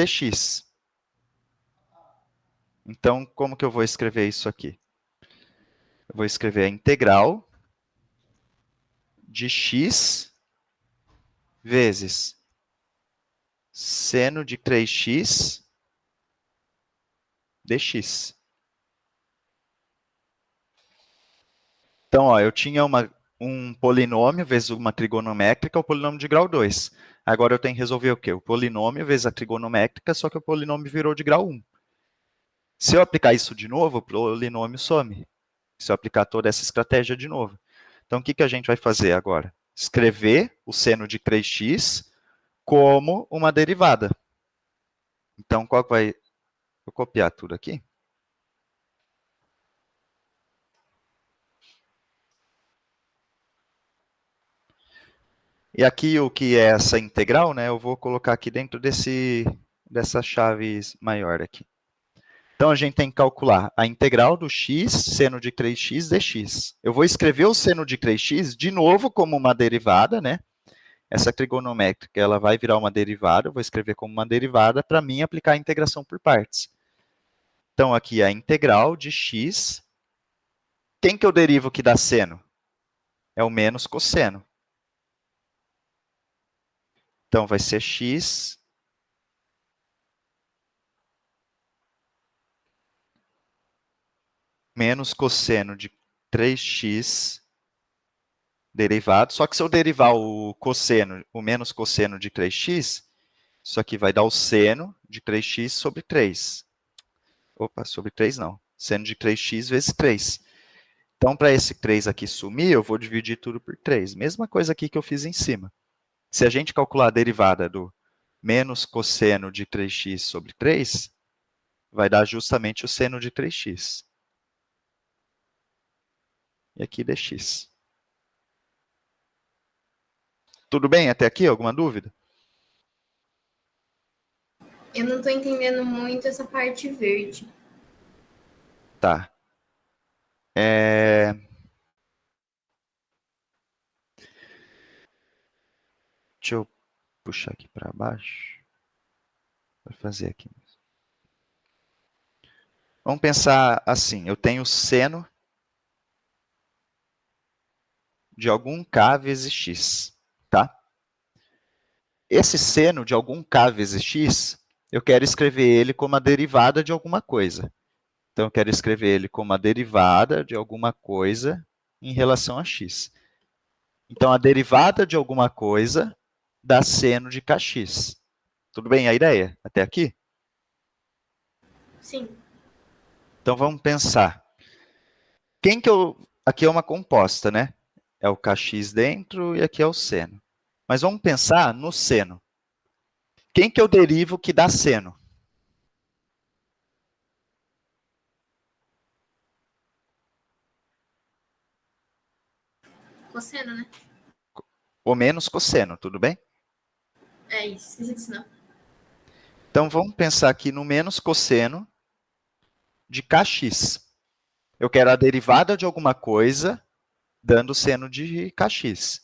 dx. Então, como que eu vou escrever isso aqui? Eu vou escrever a integral de x vezes seno de 3x dx. Então, ó, eu tinha um polinômio vezes uma trigonométrica, o polinômio de grau 2. Agora eu tenho que resolver o quê? O polinômio vezes a trigonométrica, só que o polinômio virou de grau 1. Se eu aplicar isso de novo, o polinômio some. Se eu aplicar toda essa estratégia de novo. Então, o que a gente vai fazer agora? Escrever o seno de 3x como uma derivada. Então, qual vai... Vou copiar tudo aqui. E aqui o que é essa integral, né? Eu vou colocar aqui dentro dessa chave maior aqui. Então, a gente tem que calcular a integral do x, seno de 3x dx. Eu vou escrever o seno de 3x de novo como uma derivada, né? Essa trigonométrica, ela vai virar uma derivada, eu vou escrever como uma derivada para mim aplicar a integração por partes. Então, aqui a integral de x. Quem que eu derivo que dá seno? É o menos cosseno. Então, vai ser x menos cosseno de 3x derivado. Só que se eu derivar o cosseno, o menos cosseno de 3x, isso aqui vai dar o seno de 3x sobre 3. Opa, sobre 3 não. Seno de 3x vezes 3. Então, para esse 3 aqui sumir, eu vou dividir tudo por 3. Mesma coisa aqui que eu fiz em cima. Se a gente calcular a derivada do menos cosseno de 3x sobre 3, vai dar justamente o seno de 3x. E aqui dx. Tudo bem até aqui? Alguma dúvida? Eu não estou entendendo muito essa parte verde. Tá. Deixa eu puxar aqui para baixo. Vou fazer aqui. Vamos pensar assim, eu tenho seno de algum k vezes x, tá? Esse seno de algum k vezes x, eu quero escrever ele como a derivada de alguma coisa. Então, eu quero escrever ele como a derivada de alguma coisa em relação a x. Então, a derivada de alguma coisa dá seno de kx. Tudo bem a ideia até aqui? Sim. Então, vamos pensar. Quem que eu... Aqui é uma composta, né? É o kx dentro e aqui é o seno. Mas vamos pensar no seno. Quem que eu derivo que dá seno? Cosseno, né? O menos cosseno, tudo bem? É isso, esqueci não. Então, vamos pensar aqui no menos cosseno de kx. Eu quero a derivada de alguma coisa dando seno de kx.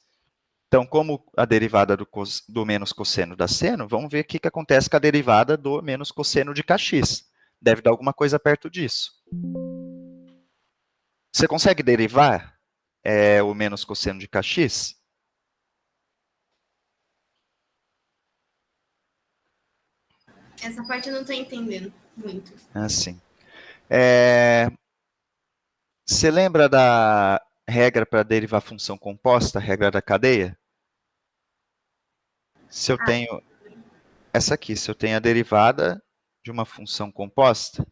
Então, como a derivada do menos cosseno dá seno, vamos ver o que acontece com a derivada do menos cosseno de kx. Deve dar alguma coisa perto disso. Você consegue derivar o menos cosseno de kx? Essa parte eu não estou entendendo muito. Assim. Você lembra da regra para derivar função composta, a regra da cadeia? Se eu tenho essa aqui, se eu tenho a derivada de uma função composta,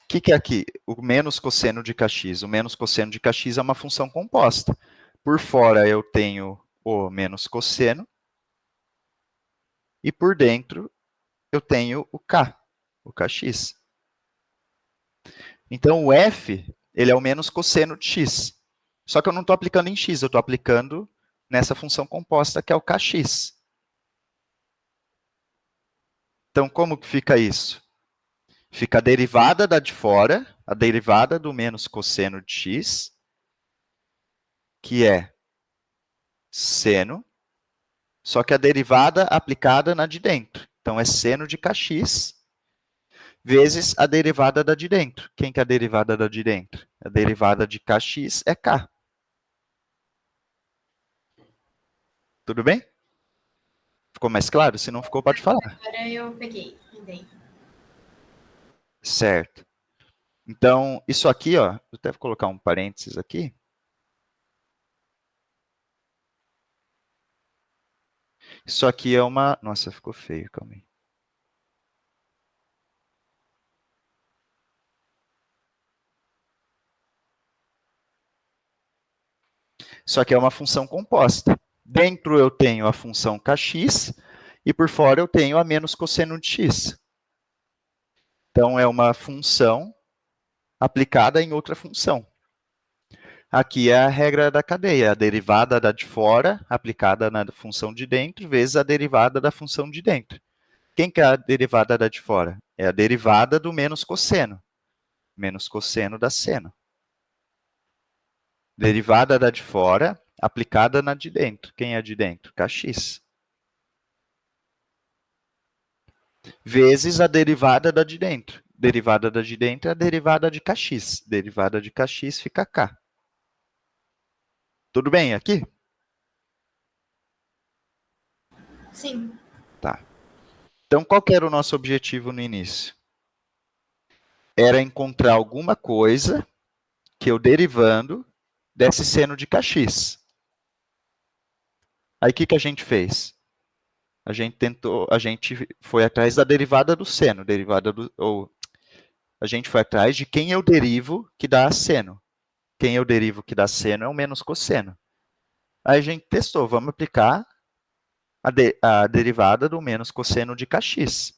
o que é aqui? O menos cosseno de kx. O menos cosseno de kx é uma função composta. Por fora eu tenho o menos cosseno e por dentro eu tenho o k, o kx. Então, o f ele é o menos cosseno de x. Só que eu não estou aplicando em x, eu estou aplicando nessa função composta que é o kx. Então, como que fica isso? Fica a derivada da de fora, a derivada do menos cosseno de x, que é seno, só que a derivada aplicada na de dentro. Então, é seno de kx vezes a derivada da de dentro. Quem que é a derivada da de dentro? A derivada de kx é k. Tudo bem? Ficou mais claro? Se não ficou, pode falar. Agora eu peguei a ideia. Certo. Então, isso aqui, ó, eu até vou colocar um parênteses aqui. Isso aqui é uma... Nossa, ficou feio, calma aí. Isso aqui é uma função composta. Dentro eu tenho a função kx e por fora eu tenho a menos cosseno de x. Então, é uma função aplicada em outra função. Aqui é a regra da cadeia, a derivada da de fora aplicada na função de dentro vezes a derivada da função de dentro. Quem que é a derivada da de fora? É a derivada do menos cosseno. Menos cosseno da seno. Derivada da de fora aplicada na de dentro. Quem é a de dentro? Kx. Vezes a derivada da de dentro. Derivada da de dentro é a derivada de kx. Derivada de kx fica k. Tudo bem aqui? Sim. Tá. Então, qual que era o nosso objetivo no início? Era encontrar alguma coisa que eu derivando desse seno de kx. Aí, o que a gente fez? A gente foi atrás da derivada do seno, a gente foi atrás de quem eu derivo que dá seno. Quem eu derivo que dá seno é o menos cosseno. Aí a gente testou, vamos aplicar a derivada do menos cosseno de kx.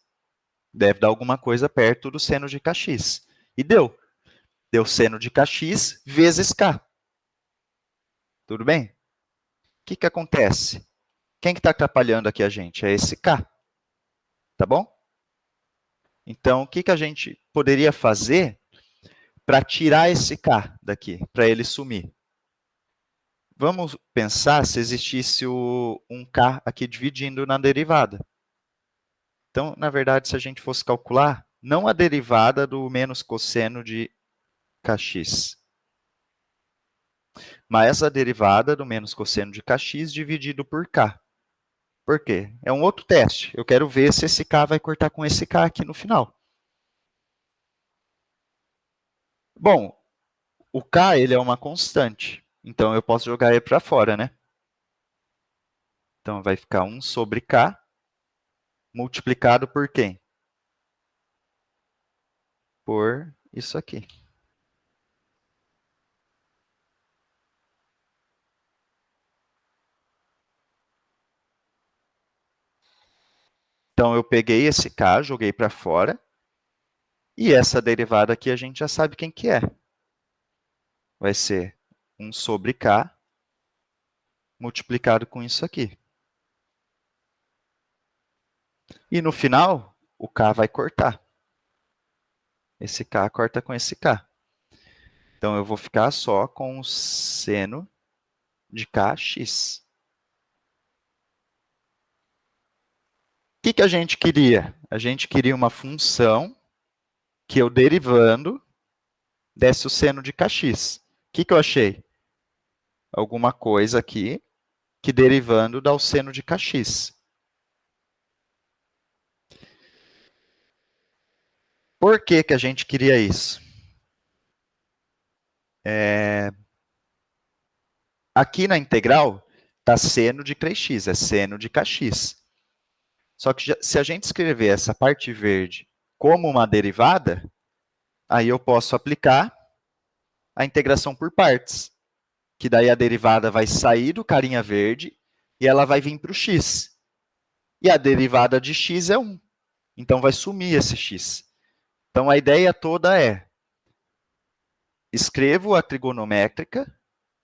Deve dar alguma coisa perto do seno de kx. E deu. Deu seno de kx vezes k. Tudo bem? O que acontece? Quem que está atrapalhando aqui a gente? É esse k. Tá bom? Então, o que a gente poderia fazer para tirar esse k daqui, para ele sumir? Vamos pensar se existisse um k aqui dividindo na derivada. Então, na verdade, se a gente fosse calcular, não a derivada do menos cosseno de kx, mas a derivada do menos cosseno de kx dividido por k. Por quê? É um outro teste. Eu quero ver se esse k vai cortar com esse k aqui no final. Bom, o k ele é uma constante, então eu posso jogar ele para fora, né? Então vai ficar 1 sobre k multiplicado por quem? Por isso aqui. Então, eu peguei esse k, joguei para fora, e essa derivada aqui a gente já sabe quem que é. Vai ser 1 sobre k multiplicado com isso aqui. E no final, o k vai cortar. Esse k corta com esse k. Então, eu vou ficar só com o seno de kx. O que a gente queria? A gente queria uma função que eu derivando desse o seno de kx. O que eu achei? Alguma coisa aqui que derivando dá o seno de kx. Por que a gente queria isso? Aqui na integral está seno de 3x, é seno de kx. Só que se a gente escrever essa parte verde como uma derivada, aí eu posso aplicar a integração por partes. Que daí a derivada vai sair do carinha verde e ela vai vir para o x. E a derivada de x é 1. Então vai sumir esse x. Então a ideia toda é: escrevo a trigonométrica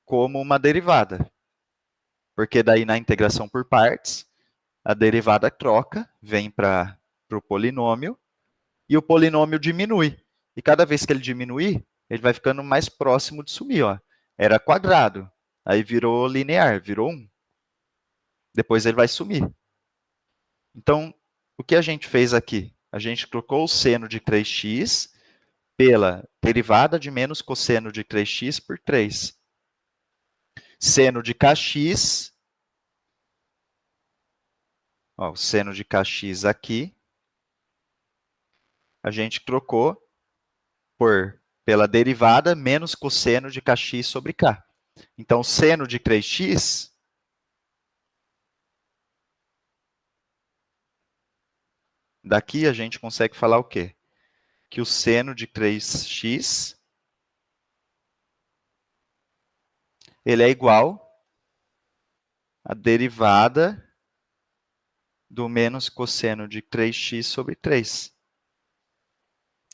como uma derivada. Porque daí na integração por partes, a derivada troca, vem para o polinômio, e o polinômio diminui. E cada vez que ele diminuir, ele vai ficando mais próximo de sumir. Ó. Era quadrado, aí virou linear, virou 1. Depois ele vai sumir. Então, o que a gente fez aqui? A gente trocou o seno de 3x pela derivada de menos cosseno de 3x por 3. Seno de kx, ó, o seno de kx aqui, a gente trocou pela derivada menos cosseno de kx sobre k. Então, seno de 3x, daqui a gente consegue falar o quê? Que o seno de 3x, ele é igual à derivada do menos cosseno de 3x sobre 3.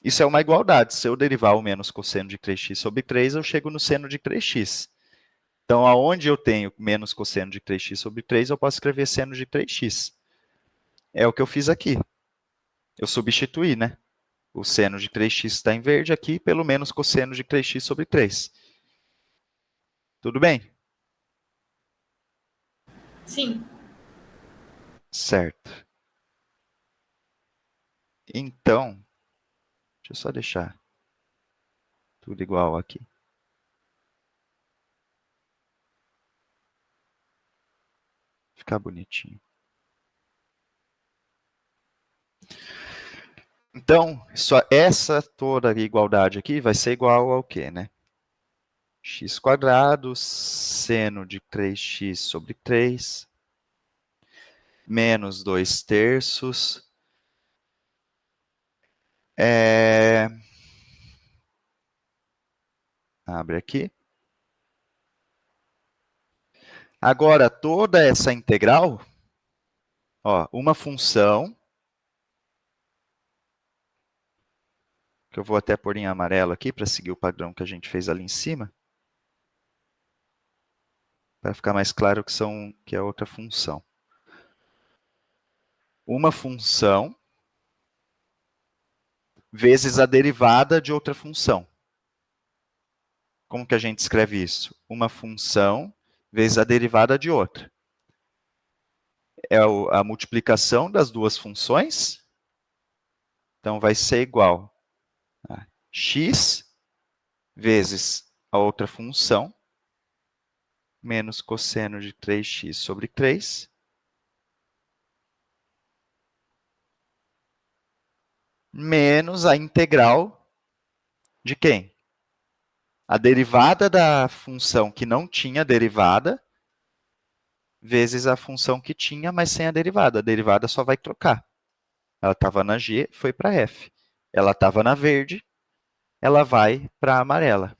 Isso é uma igualdade. Se eu derivar o menos cosseno de 3x sobre 3, eu chego no seno de 3x. Então, aonde eu tenho menos cosseno de 3x sobre 3, eu posso escrever seno de 3x. É o que eu fiz aqui. Eu substituí, né? O seno de 3x está em verde aqui pelo menos cosseno de 3x sobre 3. Tudo bem? Sim. Certo. Então, deixa eu só deixar tudo igual aqui. Ficar bonitinho. Então, essa toda igualdade aqui vai ser igual ao quê, né? X quadrado, seno de 3x sobre 3, menos 2 terços. Abre aqui. Agora, toda essa integral, ó, uma função, que eu vou até pôr em amarelo aqui, para seguir o padrão que a gente fez ali em cima, para ficar mais claro que é outra função. Uma função vezes a derivada de outra função. Como que a gente escreve isso? Uma função vezes a derivada de outra. É a multiplicação das duas funções. Então, vai ser igual a x vezes a outra função, menos cosseno de 3x sobre 3, menos a integral de quem? A derivada da função que não tinha derivada, vezes a função que tinha, mas sem a derivada. A derivada só vai trocar. Ela estava na G, foi para F. Ela estava na verde, ela vai para a amarela.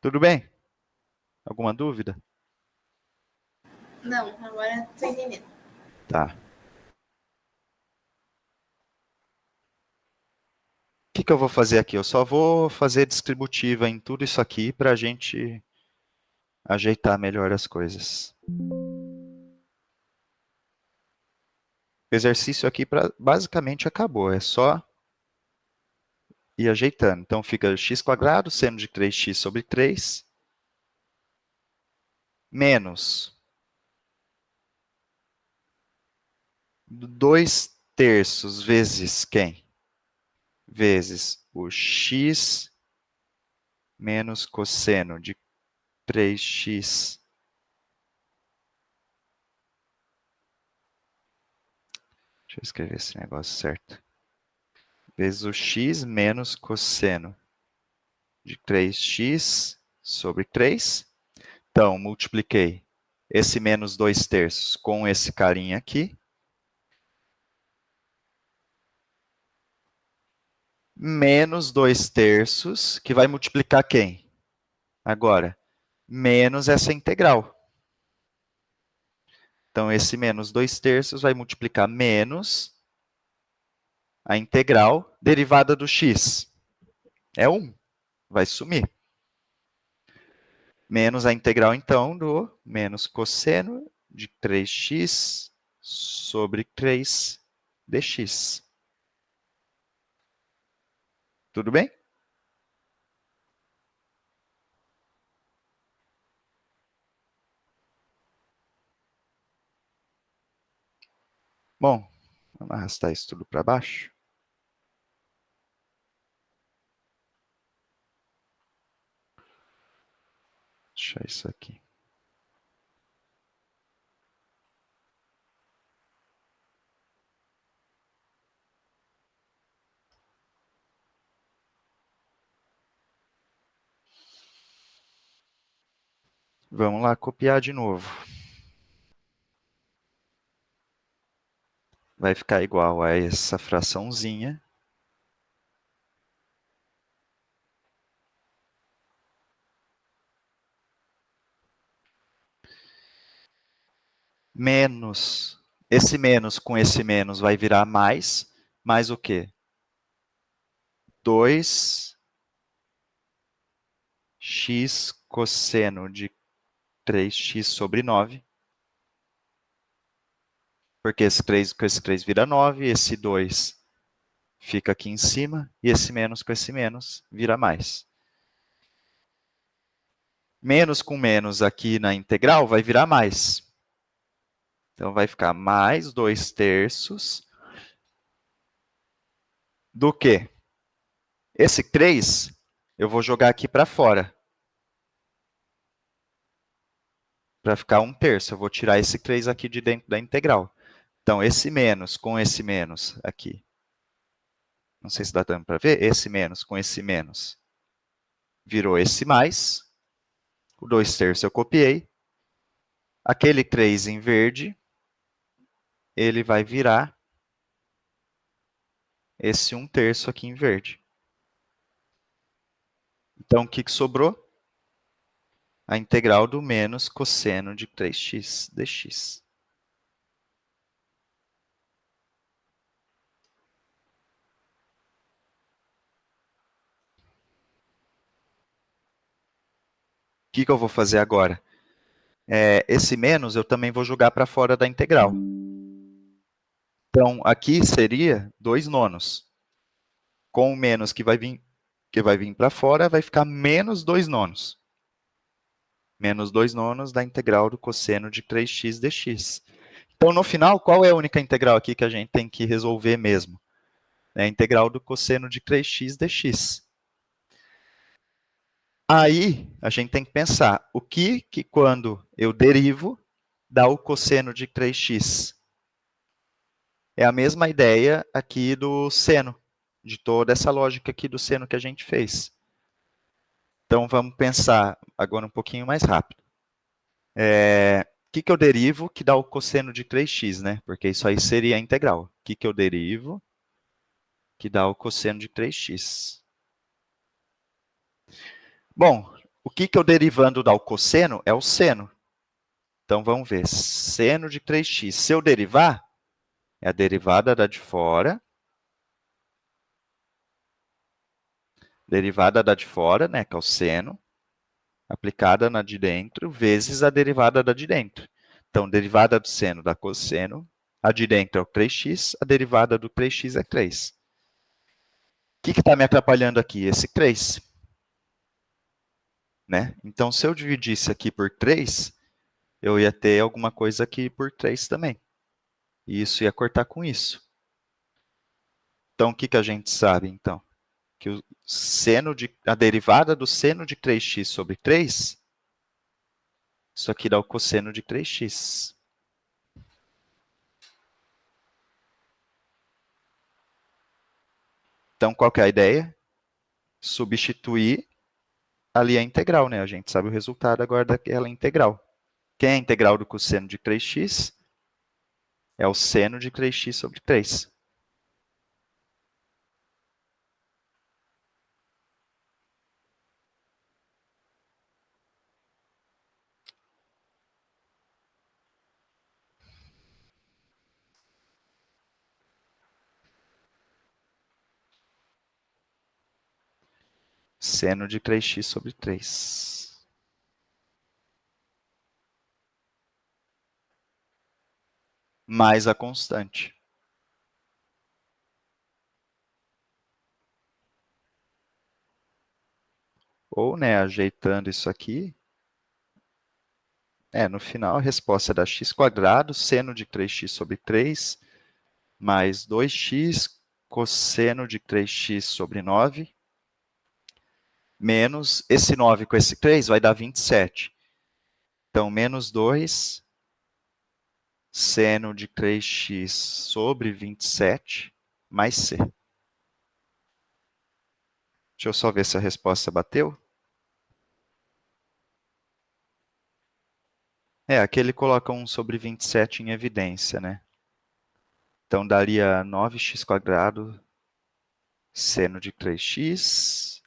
Tudo bem? Alguma dúvida? Não, agora tô entendendo. Tá. O que eu vou fazer aqui? Eu só vou fazer distributiva em tudo isso aqui para a gente ajeitar melhor as coisas. O exercício aqui basicamente acabou. É só ir ajeitando. Então, fica x², seno de 3x sobre 3, menos 2 terços vezes quem? Vezes o x menos cosseno de 3x. Deixa eu escrever esse negócio certo. Vezes o x menos cosseno de 3x sobre 3. Então, multipliquei esse menos 2 terços com esse carinha aqui. Menos 2 terços, que vai multiplicar quem? Agora, menos essa integral. Então, esse menos 2 terços vai multiplicar menos a integral derivada do x. É 1, vai sumir. Menos a integral, então, do menos cosseno de 3x sobre 3 dx. Tudo bem? Bom, vamos arrastar isso tudo para baixo. Deixa isso aqui. Vamos lá copiar de novo. Vai ficar igual a essa fraçãozinha. Menos. Esse menos com esse menos vai virar mais. Mais o quê? 2x cosseno de 3x sobre 9. Porque esse 3 com esse 3 vira 9, esse 2 fica aqui em cima, e esse menos com esse menos vira mais. Menos com menos aqui na integral vai virar mais. Então vai ficar mais 2/3 do que? Esse 3 eu vou jogar aqui para fora. Para ficar 1/3. Eu vou tirar esse 3 aqui de dentro da integral. Então, esse menos com esse menos aqui. Não sei se dá dando para ver. Esse menos com esse menos virou esse mais. O 2/3 eu copiei. Aquele 3 em verde, ele vai virar esse 1/3 aqui em verde. Então, o que sobrou? A integral do menos cosseno de 3x dx. O que eu vou fazer agora? Esse menos eu também vou jogar para fora da integral. Então, aqui seria 2/9. Com o menos que vai vir para fora, vai ficar menos 2/9. Menos 2/9 da integral do cosseno de 3x dx. Então, no final, qual é a única integral aqui que a gente tem que resolver mesmo? É a integral do cosseno de 3x dx. Aí, a gente tem que pensar, o que quando eu derivo, dá o cosseno de 3x? É a mesma ideia aqui do seno, de toda essa lógica aqui do seno que a gente fez. Então, vamos pensar agora um pouquinho mais rápido. O que eu derivo que dá o cosseno de 3x, né? Porque isso aí seria a integral. O que eu derivo que dá o cosseno de 3x? Bom, o que eu derivando dá o cosseno é o seno. Então, vamos ver. Seno de 3x. Se eu derivar, é a derivada da de fora. Derivada da de fora, né? Que é o seno. Aplicada na de dentro, vezes a derivada da de dentro. Então, derivada do seno dá cosseno. A de dentro é o 3x. A derivada do 3x é 3. O que está me atrapalhando aqui? Esse 3. Né? Então, se eu dividisse aqui por 3, eu ia ter alguma coisa aqui por 3 também. E isso ia cortar com isso. Então, o que a gente sabe, então? Que a derivada do seno de 3x sobre 3, isso aqui dá o cosseno de 3x. Então, qual que é a ideia? Substituir ali a integral, né? A gente sabe o resultado agora daquela integral. Quem é a integral do cosseno de 3x? É o seno de 3x sobre 3. Seno de 3x sobre 3. Mais a constante. Ou, né, ajeitando isso aqui, no final a resposta é da x², seno de 3x sobre 3, mais 2x, cosseno de 3x sobre 9, menos esse 9 com esse 3 vai dar 27. Então, menos 2, seno de 3x sobre 27, mais c. Deixa eu só ver se a resposta bateu. Aqui ele coloca 1 sobre 27 em evidência, né? Então, daria 9x², seno de 3x,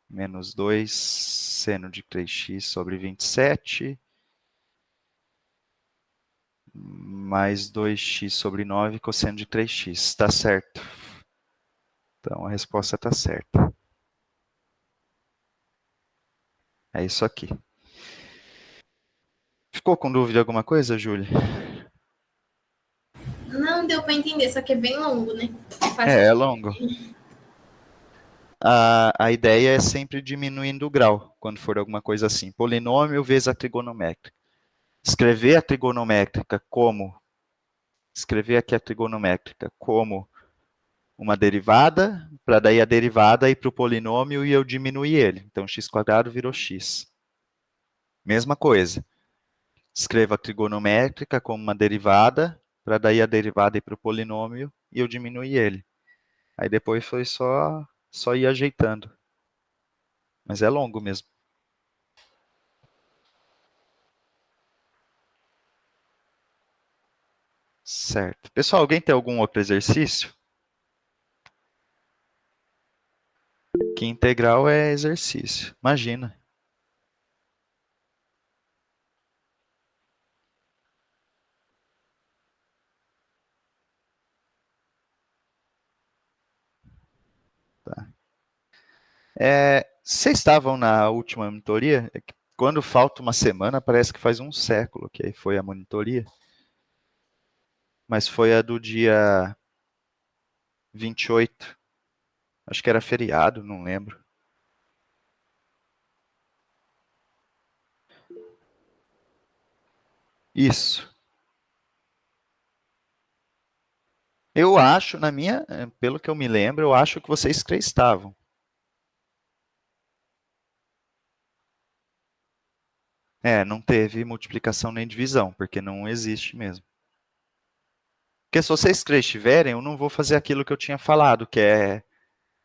menos 2, seno de 3x sobre 27, mais 2x sobre 9, cosseno de 3x. Está certo. Então, a resposta está certa. É isso aqui. Ficou com dúvida alguma coisa, Júlia? Não deu para entender, só que é bem longo, né? É longo. A ideia é sempre diminuindo o grau, quando for alguma coisa assim. Polinômio vezes a trigonométrica. Escrever a trigonométrica como... Escrever aqui a trigonométrica como uma derivada, para daí a derivada ir para o polinômio e eu diminuir ele. Então, x² virou x. Mesma coisa. Escreva a trigonométrica como uma derivada, para daí a derivada ir para o polinômio e eu diminuir ele. Aí depois foi só ir ajeitando. Mas é longo mesmo. Certo. Pessoal, alguém tem algum outro exercício? Que integral é exercício. Imagina. Tá. Vocês estavam na última monitoria? Quando falta uma semana, parece que faz um século que aí foi a monitoria. Mas foi a do dia 28. Acho que era feriado, não lembro. Isso. Eu acho, pelo que eu me lembro, eu acho que vocês 3 estavam. Não teve multiplicação nem divisão, porque não existe mesmo. Porque se vocês 3 tiverem, eu não vou fazer aquilo que eu tinha falado, que é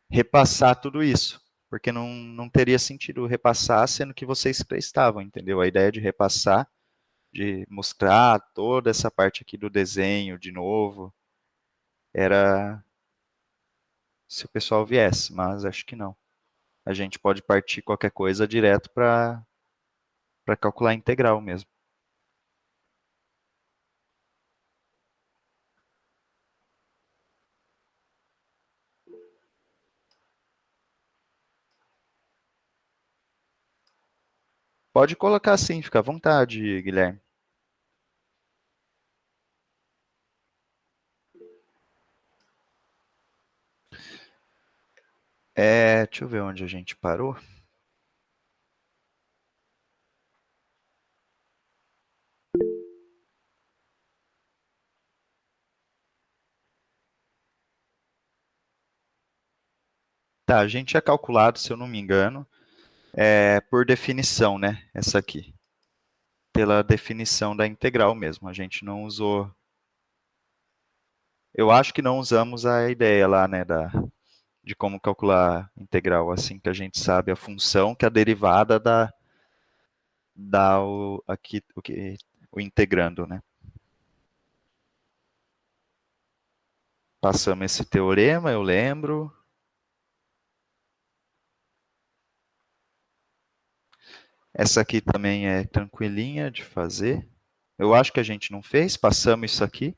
repassar tudo isso. Porque não teria sentido repassar, sendo que vocês 3 estavam, entendeu? A ideia de repassar, de mostrar toda essa parte aqui do desenho de novo, era se o pessoal viesse, mas acho que não. A gente pode partir qualquer coisa direto para calcular a integral mesmo. Pode colocar assim, fica à vontade, Guilherme. Deixa eu ver onde a gente parou. Tá, a gente tinha calculado, se eu não me engano, por definição, né? Essa aqui. Pela definição da integral mesmo. A gente não usou... Eu acho que não usamos a ideia lá, né, de como calcular integral, assim que a gente sabe a função que a derivada dá o integrando, né? Passamos esse teorema, eu lembro. Essa aqui também é tranquilinha de fazer. Eu acho que a gente não fez, passamos isso aqui.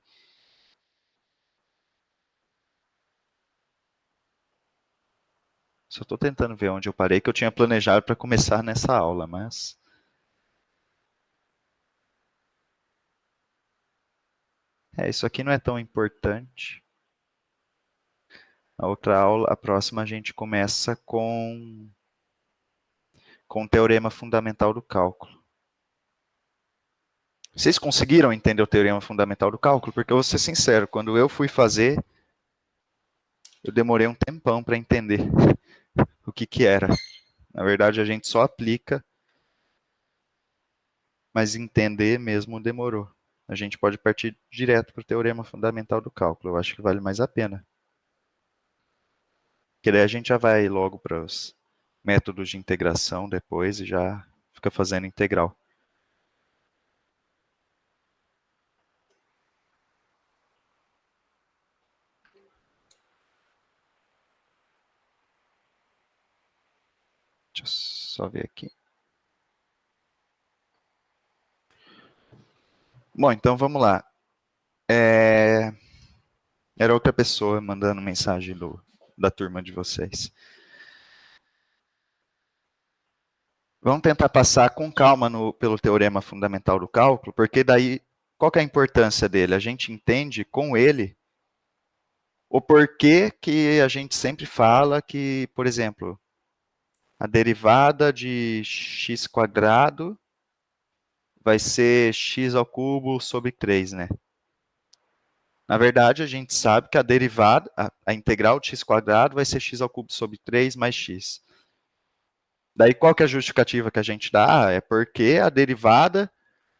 Só estou tentando ver onde eu parei, que eu tinha planejado para começar nessa aula, mas... isso aqui não é tão importante. A outra aula, a próxima, a gente começa com o teorema fundamental do cálculo. Vocês conseguiram entender o teorema fundamental do cálculo? Porque eu vou ser sincero, quando eu fui fazer, eu demorei um tempão para entender o que era. Na verdade, a gente só aplica, mas entender mesmo demorou. A gente pode partir direto para o teorema fundamental do cálculo. Eu acho que vale mais a pena. Porque daí a gente já vai logo para os métodos de integração depois e já fica fazendo integral. Deixa eu só ver aqui. Bom, então vamos lá. Era outra pessoa mandando mensagem da turma de vocês. Vamos tentar passar com calma pelo teorema fundamental do cálculo, porque daí, qual que é a importância dele? A gente entende com ele o porquê que a gente sempre fala que, por exemplo, a derivada de x quadrado vai ser x ao cubo sobre 3, né? Na verdade, a gente sabe que a derivada, a integral de x quadrado vai ser x ao cubo sobre 3 mais x. Daí, qual que é a justificativa que a gente dá? É porque a derivada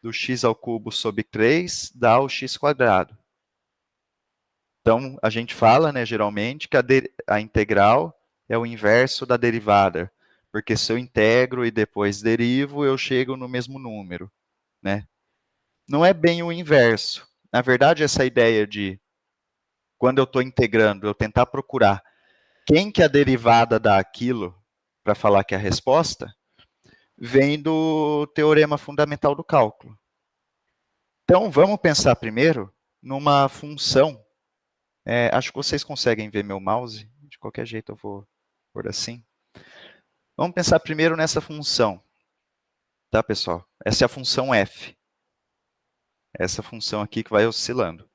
do x ao cubo sobre 3 dá o x quadrado. Então, a gente fala, né, geralmente, que a integral é o inverso da derivada. Porque se eu integro e depois derivo, eu chego no mesmo número, né? Não é bem o inverso. Na verdade, essa ideia de, quando eu estou integrando, eu tentar procurar quem que a derivada dá aquilo para falar que é a resposta, vem do teorema fundamental do cálculo. Então, vamos pensar primeiro numa função. Acho que vocês conseguem ver meu mouse. De qualquer jeito, eu vou pôr assim. Vamos pensar primeiro nessa função. Tá, pessoal? Essa é a função f. Essa função aqui que vai oscilando.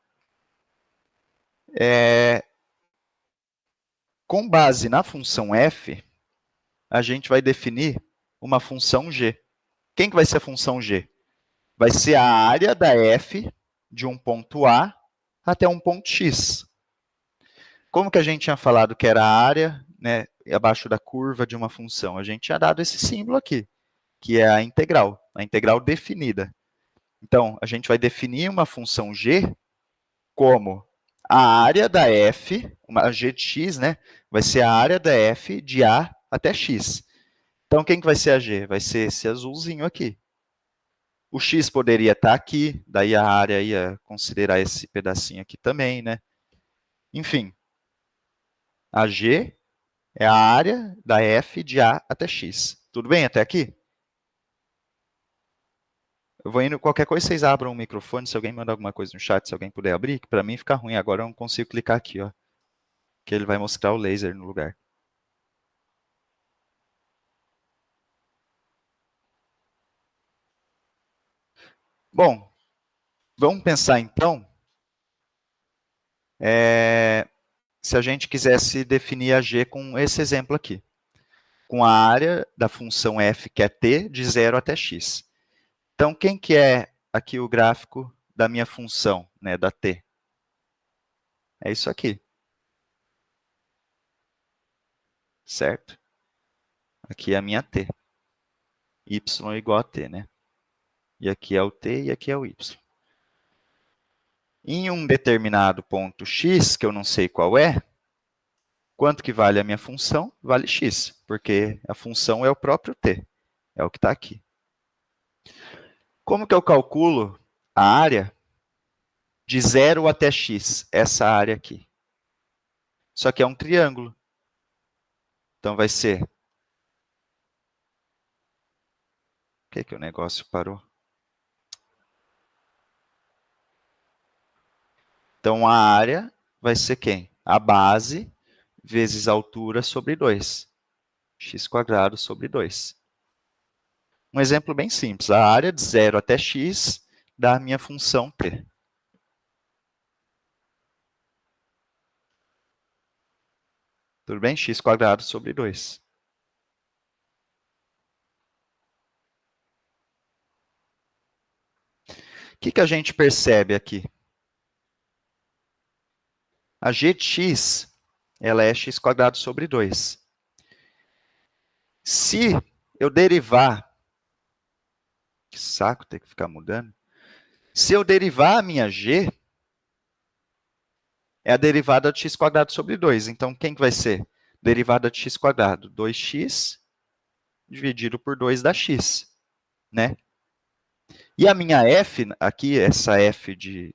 Com base na função f, a gente vai definir uma função g. Quem que vai ser a função g? Vai ser a área da f de um ponto A até um ponto x. Como que a gente tinha falado que era a área, né, abaixo da curva de uma função? A gente tinha dado esse símbolo aqui, que é a integral definida. Então, a gente vai definir uma função g como a área da f, uma g de x, né, vai ser a área da f de A até x. Então, quem que vai ser a g? Vai ser esse azulzinho aqui. O x poderia estar aqui, daí a área ia considerar esse pedacinho aqui também, né? Enfim, a g é a área da f de A até x. Tudo bem até aqui? Eu vou indo, qualquer coisa vocês abram o microfone, se alguém mandar alguma coisa no chat, se alguém puder abrir, que para mim fica ruim, agora eu não consigo clicar aqui, ó. Que ele vai mostrar o laser no lugar. Bom, vamos pensar então, se a gente quisesse definir a g com esse exemplo aqui. Com a área da função f, que é t, de 0 até x. Então, quem que é aqui o gráfico da minha função, né, da t? É isso aqui. Certo? Aqui é a minha t. Y igual a t, né? E aqui é o t e aqui é o y. Em um determinado ponto x, que eu não sei qual é, quanto que vale a minha função? Vale x, porque a função é o próprio t. É o que está aqui. Como que eu calculo a área de 0 até x? Essa área aqui. Isso aqui é um triângulo. Então, vai ser... Por que o negócio parou? Então, a área vai ser quem? A base vezes a altura sobre 2. x² sobre 2. Um exemplo bem simples, a área de 0 até x da minha função t. Tudo bem? x² sobre 2. O que a gente percebe aqui? A g de x, ela é x² sobre 2. Se eu derivar... Que saco ter que ficar mudando. Se eu derivar a minha g, é a derivada de x² sobre 2. Então, quem que vai ser? Derivada de x², 2x dividido por 2 da x, né? E a minha f, aqui, essa f de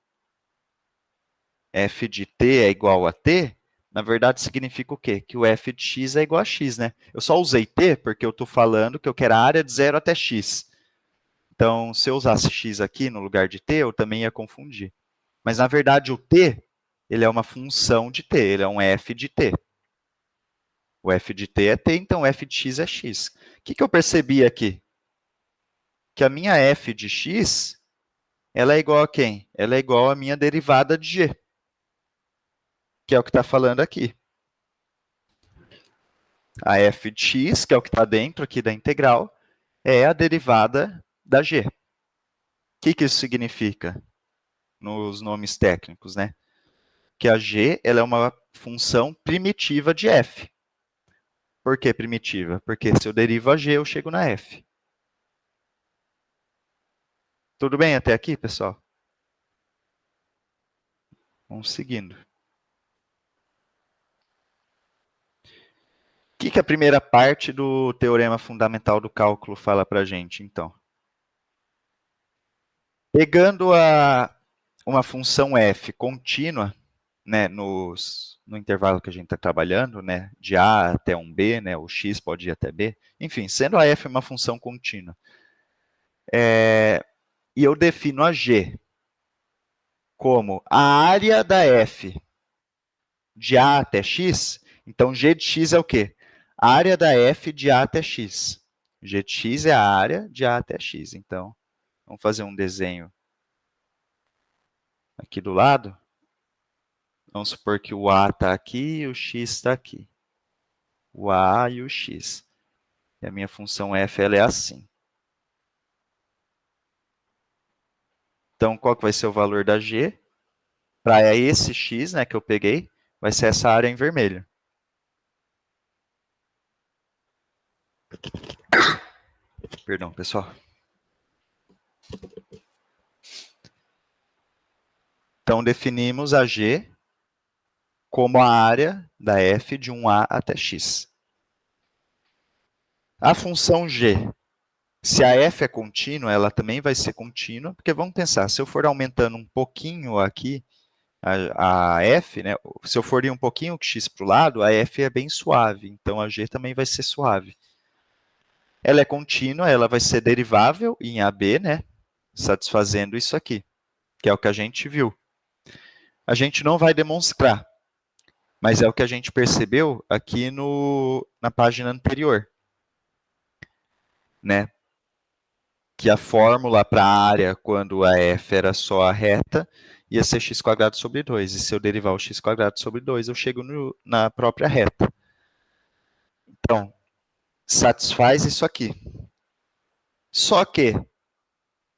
t é igual a t, na verdade significa o quê? Que o f de x é igual a x, né? Eu só usei t porque eu estou falando que eu quero a área de 0 até x. Então, se eu usasse x aqui no lugar de t, eu também ia confundir. Mas, na verdade, o t, ele é uma função de t, ele é um f de t. O f de t é t, então o f de x é x. O que eu percebi aqui? Que a minha f de x, ela é igual a quem? Ela é igual à minha derivada de g, que é o que está falando aqui. A f de x, que é o que está dentro aqui da integral, é a derivada da g. O que isso significa nos nomes técnicos, né? Que a g ela é uma função primitiva de f. Por que primitiva? Porque se eu derivo a g, eu chego na f. Tudo bem até aqui, pessoal? Vamos seguindo. O que a primeira parte do teorema fundamental do cálculo fala para a gente, então? Pegando uma função f contínua, né, no intervalo que a gente está trabalhando, né, de a até um b, né, o x pode ir até b, enfim, sendo a f uma função contínua, e eu defino a g como a área da f de a até x, então g de x é o quê? A área da f de a até x. G de x é a área de a até x. Então, vamos fazer um desenho aqui do lado. Vamos supor que o a está aqui e o x está aqui. O a e o x. E a minha função f ela é assim. Então, qual que vai ser o valor da g? Para esse x, né, que eu peguei, vai ser essa área em vermelho. Perdão, pessoal. Então, definimos a g como a área da f de um a até x. A função g, se a f é contínua, ela também vai ser contínua, porque vamos pensar, se eu for aumentando um pouquinho aqui, a f, né, se eu for ir um pouquinho x para o lado, a f é bem suave, então a g também vai ser suave. Ela é contínua, ela vai ser derivável em AB, né, satisfazendo isso aqui, que é o que a gente viu. A gente não vai demonstrar, mas é o que a gente percebeu aqui na página anterior, né? Que a fórmula para a área, quando a f era só a reta, ia ser x² sobre 2. E se eu derivar o x² sobre 2, eu chego na própria reta. Então, satisfaz isso aqui. Só que,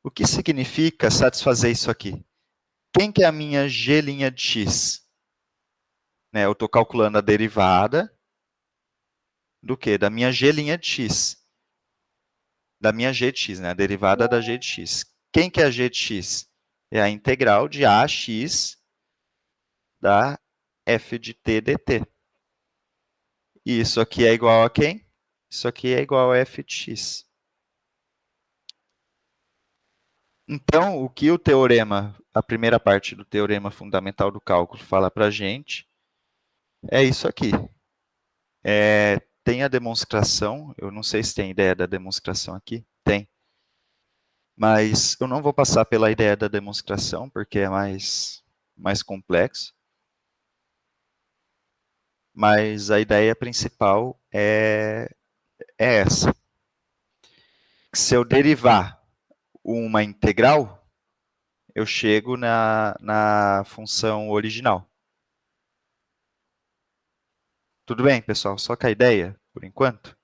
o que significa satisfazer isso aqui? Quem que é a minha g' de x? Né, eu estou calculando a derivada do quê? Da minha g' de x. Da minha g de x, né? A derivada da g de x. Quem que é a g de x? É a integral de ax da f de t dt. E isso aqui é igual a quem? Isso aqui é igual a f de x. Então, o que o teorema, a primeira parte do teorema fundamental do cálculo fala para a gente é isso aqui. Tem a demonstração, eu não sei se tem ideia da demonstração aqui. Tem. Mas eu não vou passar pela ideia da demonstração, porque é mais complexo. Mas a ideia principal é é essa. Se eu derivar uma integral, eu chego na função original. Tudo bem, pessoal? Só que a ideia, por enquanto?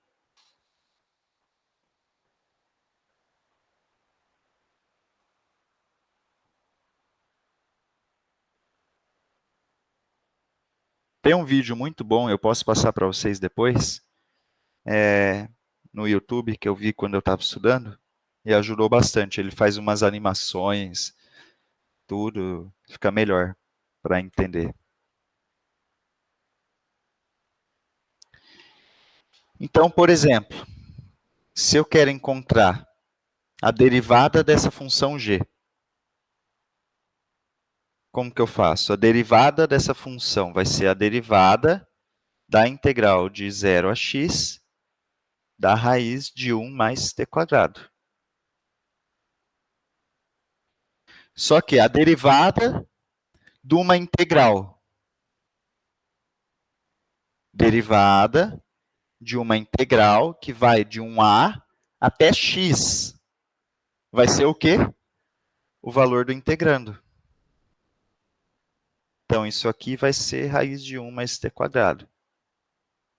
Tem um vídeo muito bom, eu posso passar para vocês depois, no YouTube, que eu vi quando eu estava estudando, e ajudou bastante. Ele faz umas animações, tudo, fica melhor para entender. Então, por exemplo, se eu quero encontrar a derivada dessa função g, como que eu faço? A derivada dessa função vai ser a derivada da integral de 0 a x da raiz de 1 mais t quadrado. Só que a derivada de uma integral. Derivada de uma integral que vai de 1a até x. Vai ser o quê? O valor do integrando. Então, isso aqui vai ser raiz de 1 mais t quadrado.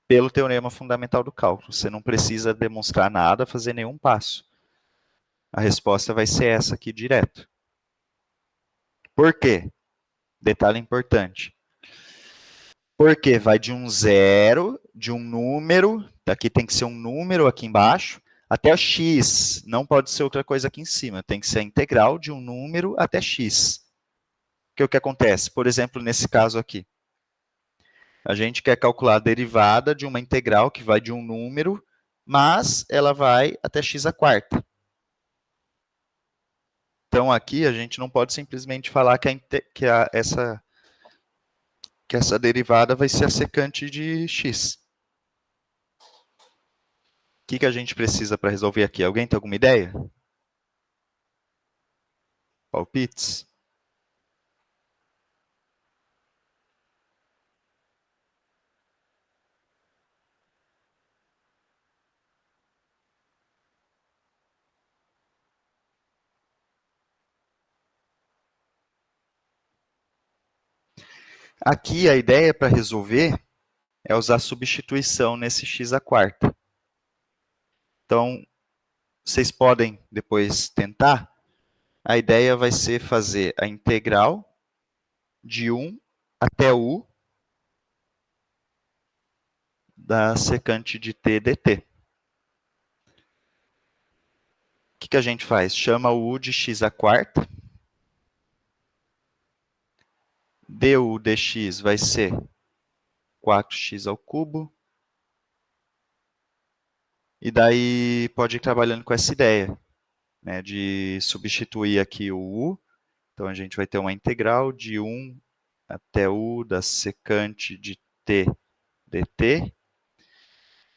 Pelo teorema fundamental do cálculo. Você não precisa demonstrar nada, fazer nenhum passo. A resposta vai ser essa aqui direto. Por quê? Detalhe importante. Porque vai de um zero, de um número, daqui tem que ser um número aqui embaixo, até o x. Não pode ser outra coisa aqui em cima. Tem que ser a integral de um número até x. O que acontece? Por exemplo, nesse caso aqui. A gente quer calcular a derivada de uma integral que vai de um número, mas ela vai até x à quarta. Então, aqui a gente não pode simplesmente falar que essa derivada vai ser a secante de x. O que a gente precisa para resolver aqui? Alguém tem alguma ideia? Palpites? Aqui a ideia para resolver é usar substituição nesse x à quarta. Então, vocês podem depois tentar. A ideia vai ser fazer a integral de 1 até u da secante de t dt. O que a gente faz? Chama o u de x à quarta. Du dx vai ser 4x ao cubo. E daí pode ir trabalhando com essa ideia, né, de substituir aqui o u. Então, a gente vai ter uma integral de 1 até u da secante de t dt.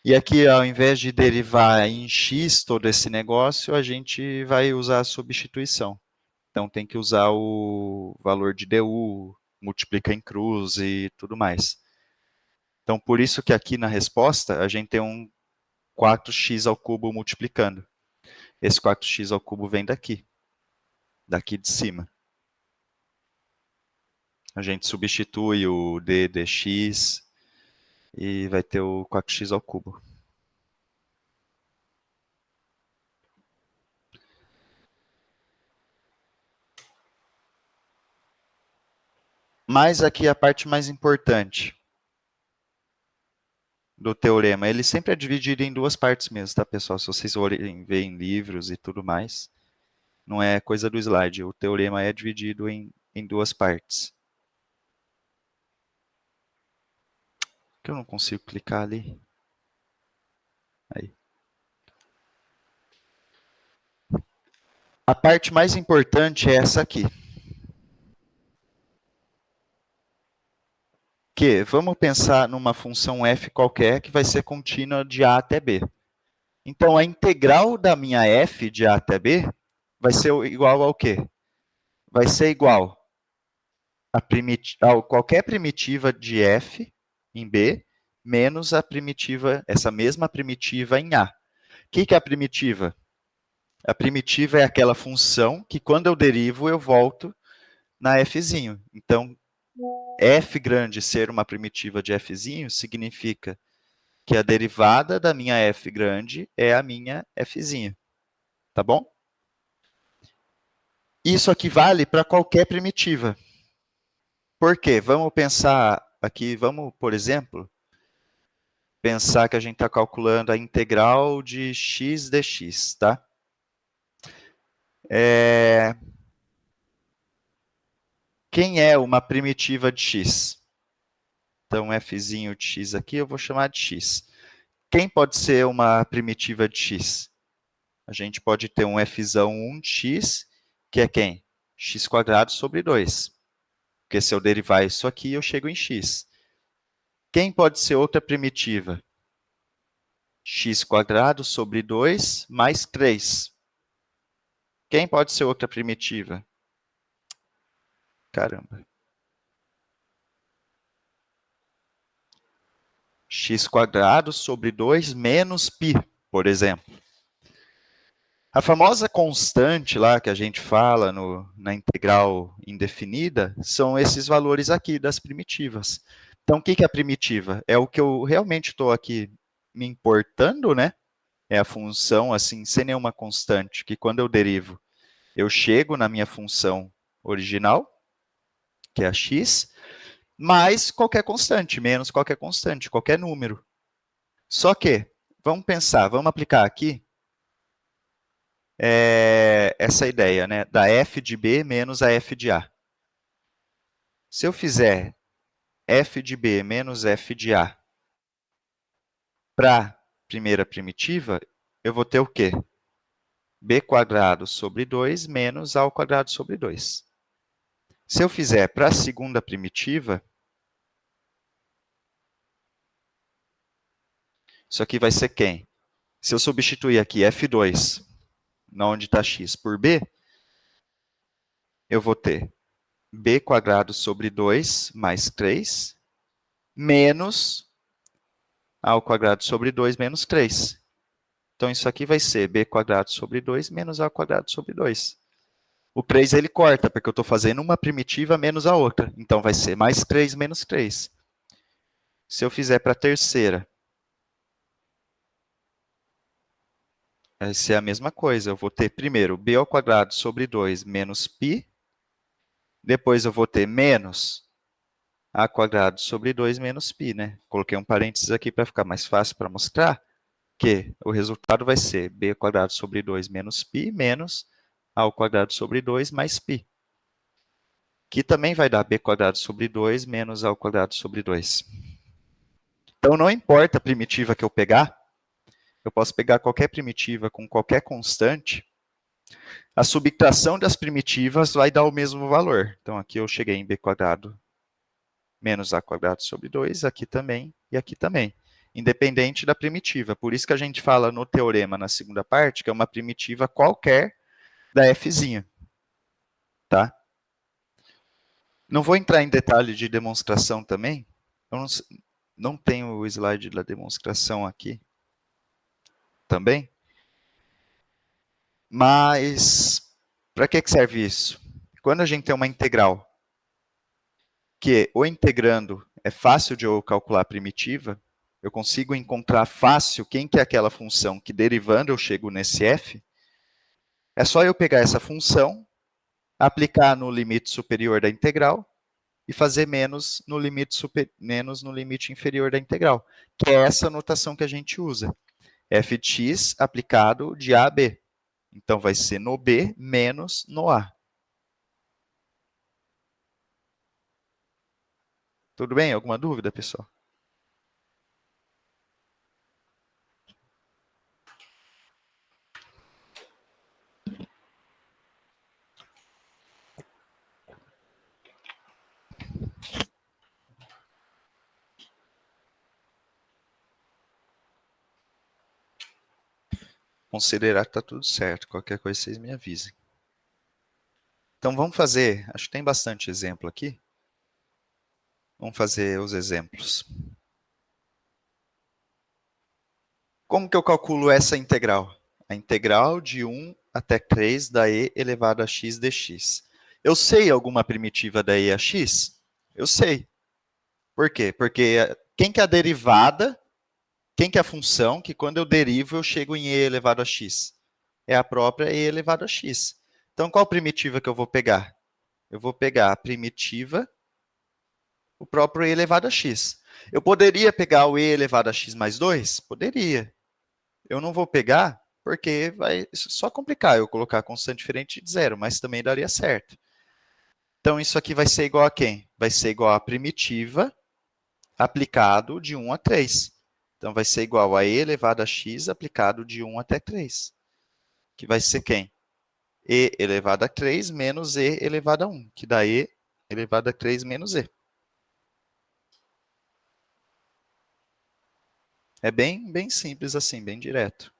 E aqui, ao invés de derivar em x todo esse negócio, a gente vai usar a substituição. Então, tem que usar o valor de du, multiplica em cruz e tudo mais. Então, por isso que aqui na resposta, a gente tem um 4x ao cubo multiplicando. Esse 4x ao cubo vem daqui de cima. A gente substitui o d dx e vai ter o 4x ao cubo. Mas aqui a parte mais importante do teorema. Ele sempre é dividido em duas partes mesmo, tá, pessoal? Se vocês verem em livros e tudo mais, não é coisa do slide. O teorema é dividido em duas partes. Que eu não consigo clicar ali. Aí. A parte mais importante é essa aqui. Que vamos pensar numa função f qualquer que vai ser contínua de a até b. Então, a integral da minha f de a até b vai ser igual ao quê? Vai ser igual a qualquer primitiva de f em b menos a primitiva, essa mesma primitiva em A. O que é a primitiva? A primitiva é aquela função que quando eu derivo, eu volto na fzinho. Então, f grande ser uma primitiva de fzinho significa que a derivada da minha f grande é a minha fzinha. Tá bom? Isso aqui vale para qualquer primitiva. Por quê? Vamos pensar aqui, vamos, por exemplo, pensar que a gente está calculando a integral de x dx, tá? Quem é uma primitiva de x? Então, fzinho de x aqui eu vou chamar de x. Quem pode ser uma primitiva de x? A gente pode ter um fzão 1 de x, que é quem? X² sobre 2. Porque se eu derivar isso aqui, eu chego em x. Quem pode ser outra primitiva? X² sobre 2 mais 3. Quem pode ser outra primitiva? Caramba. X² sobre 2 menos π, por exemplo. A famosa constante lá que a gente fala na integral indefinida são esses valores aqui das primitivas. Então, o que é a primitiva? É o que eu realmente estou aqui me importando, né? É a função, assim, sem nenhuma constante, que quando eu derivo, eu chego na minha função original, que é a x, mais qualquer constante, menos qualquer constante, qualquer número. Só que, vamos pensar, vamos aplicar aqui essa ideia, né, da f de b menos a f de a. Se eu fizer f de b menos f de a para a primeira primitiva, eu vou ter o quê? b² sobre 2 menos a² sobre 2. Se eu fizer para a segunda primitiva, isso aqui vai ser quem? Se eu substituir aqui f2, onde está x, por b, eu vou ter b² sobre 2 mais 3, menos a² sobre 2 menos 3. Então, isso aqui vai ser b² sobre 2 menos a² sobre 2. O 3 ele corta, porque eu estou fazendo uma primitiva menos a outra. Então, vai ser mais 3 menos 3. Se eu fizer para a terceira, vai ser a mesma coisa. Eu vou ter primeiro b² sobre 2 menos π. Depois eu vou ter menos a² sobre 2 menos π, né? Coloquei um parênteses aqui para ficar mais fácil para mostrar que o resultado vai ser b² sobre 2 menos π menos a² sobre 2 mais π. Que também vai dar b² sobre 2 menos a² sobre 2. Então, não importa a primitiva que eu pegar, eu posso pegar qualquer primitiva com qualquer constante, a subtração das primitivas vai dar o mesmo valor. Então, aqui eu cheguei em b² menos a² sobre 2, aqui também e aqui também, independente da primitiva. Por isso que a gente fala no teorema, na segunda parte, que é uma primitiva qualquer da fzinha. Tá? Não vou entrar em detalhe de demonstração também. Eu não tenho o slide da demonstração aqui também. Mas, para que serve isso? Quando a gente tem uma integral que o integrando é fácil de eu calcular a primitiva, eu consigo encontrar fácil quem que é aquela função que derivando eu chego nesse f, é só eu pegar essa função, aplicar no limite superior da integral e fazer menos no limite inferior da integral, que é essa notação que a gente usa. f de x aplicado de a a b. Então, vai ser no b menos no a. Tudo bem? Alguma dúvida, pessoal? Considerar que está tudo certo. Qualquer coisa, vocês me avisem. Então, vamos fazer, acho que tem bastante exemplo aqui. Vamos fazer os exemplos. Como que eu calculo essa integral? A integral de 1 até 3 da e elevado a x dx. Eu sei alguma primitiva da e a x? Eu sei. Por quê? Porque quem que é a derivada, quem que é a função que quando eu derivo eu chego em e elevado a x? É a própria e elevado a x. Então, qual primitiva que eu vou pegar? Eu vou pegar a primitiva, o próprio e elevado a x. Eu poderia pegar o e elevado a x mais 2? Poderia. Eu não vou pegar porque vai só complicar eu colocar a constante diferente de zero, mas também daria certo. Então, isso aqui vai ser igual a quem? Vai ser igual a primitiva aplicado de 1 a 3. Então, vai ser igual a e elevado a x aplicado de 1 até 3. Que vai ser quem? E elevado a 3 menos e elevado a 1, que dá e elevado a 3 menos e. É bem simples assim, bem direto.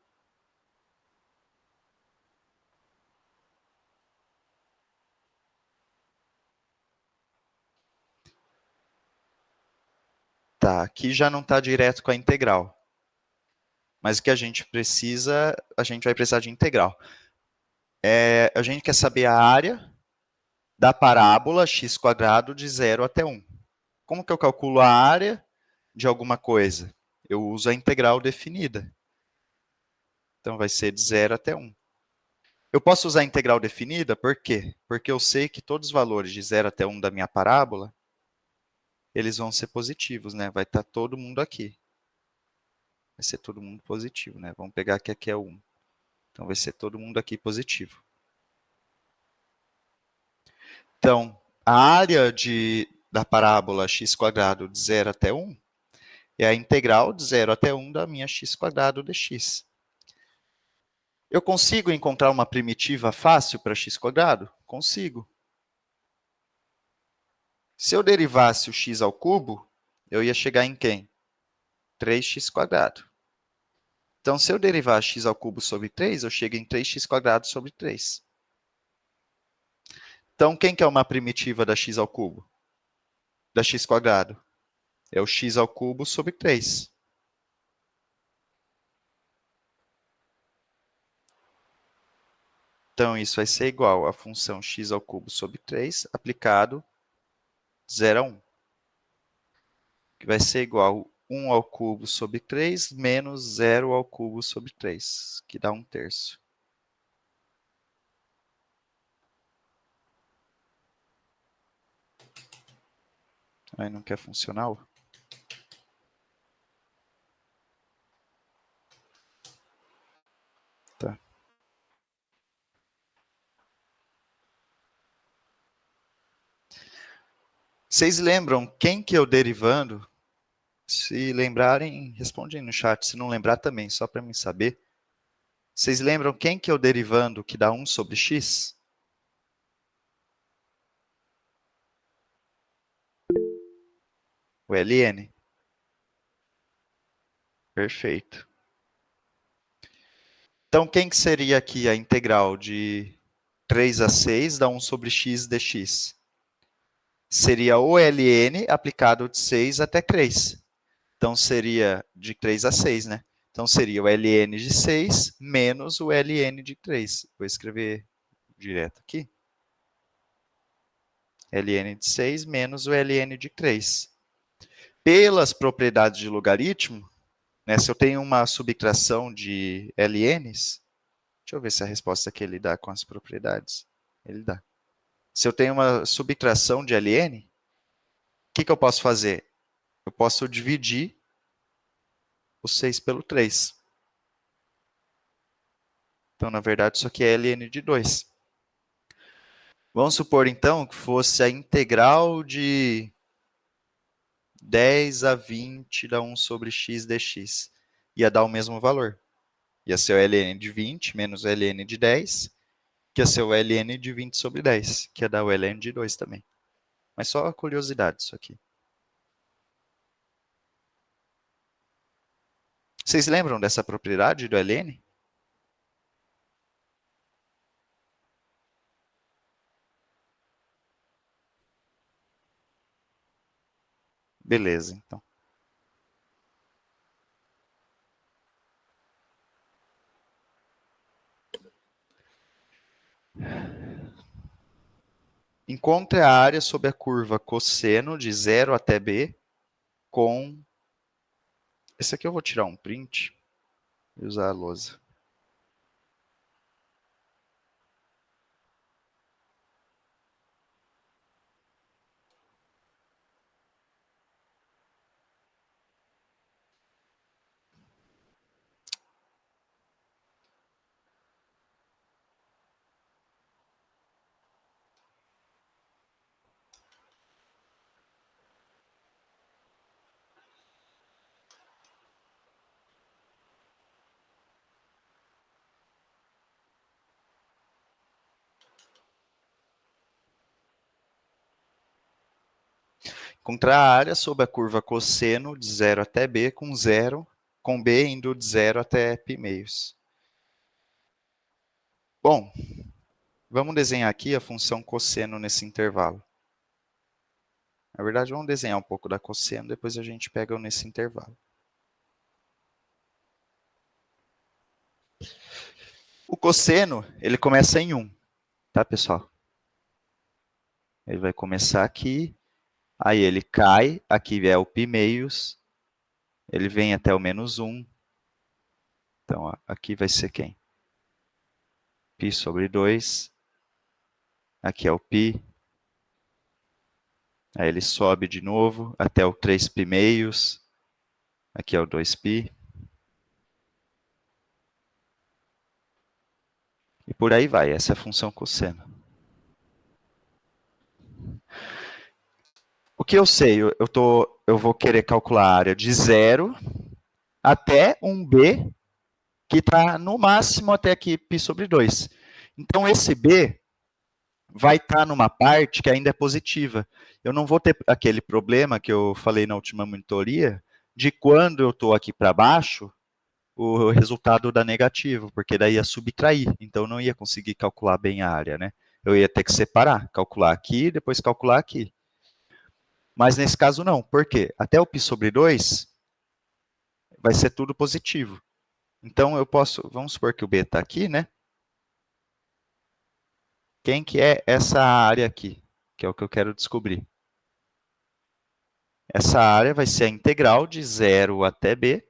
Tá, aqui já não está direto com a integral. Mas o que a gente precisa, a gente vai precisar de integral. A gente quer saber a área da parábola x² de 0 até 1. Como que eu calculo a área de alguma coisa? Eu uso a integral definida. Então, vai ser de 0 até 1. Eu posso usar a integral definida, por quê? Porque eu sei que todos os valores de 0 até 1 da minha parábola, eles vão ser positivos, né? Vai estar todo mundo aqui. Vai ser todo mundo positivo, né? Vamos pegar que aqui é o 1. Então, vai ser todo mundo aqui positivo. Então, a área da parábola x² de 0 até 1 é a integral de 0 até 1 da minha x² dx. Eu consigo encontrar uma primitiva fácil para x²? Consigo. Se eu derivasse o x ao cubo, eu ia chegar em quem? 3x². Então, se eu derivar x ao cubo sobre 3, eu chego em 3x² sobre 3. Então, quem que é uma primitiva da x ao cubo? Da x²? É o x ao cubo sobre 3. Então, isso vai ser igual à função x ao cubo sobre 3 aplicado 0 a 1. Que vai ser igual a 1 ao cubo sobre 3 menos 0 ao cubo sobre 3, que dá 1/3. Aí não quer funcional? Tá. Vocês lembram quem que eu derivando? Se lembrarem, respondem no chat. Se não lembrar também, só para mim saber. Vocês lembram quem que eu derivando que dá 1 sobre x? O ln. Perfeito. Então, quem que seria aqui a integral de 3 a 6 dá 1 sobre x dx? Seria o ln aplicado de 6 até 3. Então, seria de 3 a 6, né? Então, seria o ln de 6 menos o ln de 3. Vou escrever direto aqui. ln de 6 menos o ln de 3. Pelas propriedades de logaritmo, né, se eu tenho uma subtração de ln's, deixa eu ver se a resposta aqui ele dá com as propriedades. Ele dá. Se eu tenho uma subtração de ln, o que eu posso fazer? Eu posso dividir o 6 pelo 3. Então, na verdade, isso aqui é ln de 2. Vamos supor, então, que fosse a integral de 10 a 20 dá 1 sobre x dx. Ia dar o mesmo valor. Ia ser o ln de 20 menos o ln de 10, que ia ser o ln de 20 sobre 10, que ia dar o ln de 2 também. Mas só curiosidade isso aqui. Vocês lembram dessa propriedade do ln? Beleza, então. Encontre a área sob a curva cosseno de 0 até b com... Esse aqui eu vou tirar um print e usar a lousa. Encontrar a área sob a curva cosseno de 0 até b com 0, com b indo de 0 até π meios. Bom, vamos desenhar aqui a função cosseno nesse intervalo. Na verdade, vamos desenhar um pouco da cosseno, depois a gente pega nesse intervalo. O cosseno, ele começa em 1, tá, pessoal? Ele vai começar aqui, aí ele cai, aqui é o π meios, ele vem até o menos 1. Então, ó, aqui vai ser quem? π sobre 2. Aqui é o π. Aí ele sobe de novo até o 3π meios. Aqui é o 2π. E por aí vai, essa é a função cosseno. O que eu sei? Eu vou querer calcular a área de 0 até um b, que está no máximo até aqui π sobre 2. Então, esse b vai estar numa parte que ainda é positiva. Eu não vou ter aquele problema que eu falei na última monitoria, de quando eu estou aqui para baixo, o resultado dá negativo, porque daí ia subtrair, então eu não ia conseguir calcular bem a área, né? Eu ia ter que separar, calcular aqui, depois calcular aqui. Mas nesse caso não, por quê? Até o π sobre 2 vai ser tudo positivo. Então eu posso, vamos supor que o b está aqui, né? Quem que é essa área aqui? Que é o que eu quero descobrir. Essa área vai ser a integral de 0 até b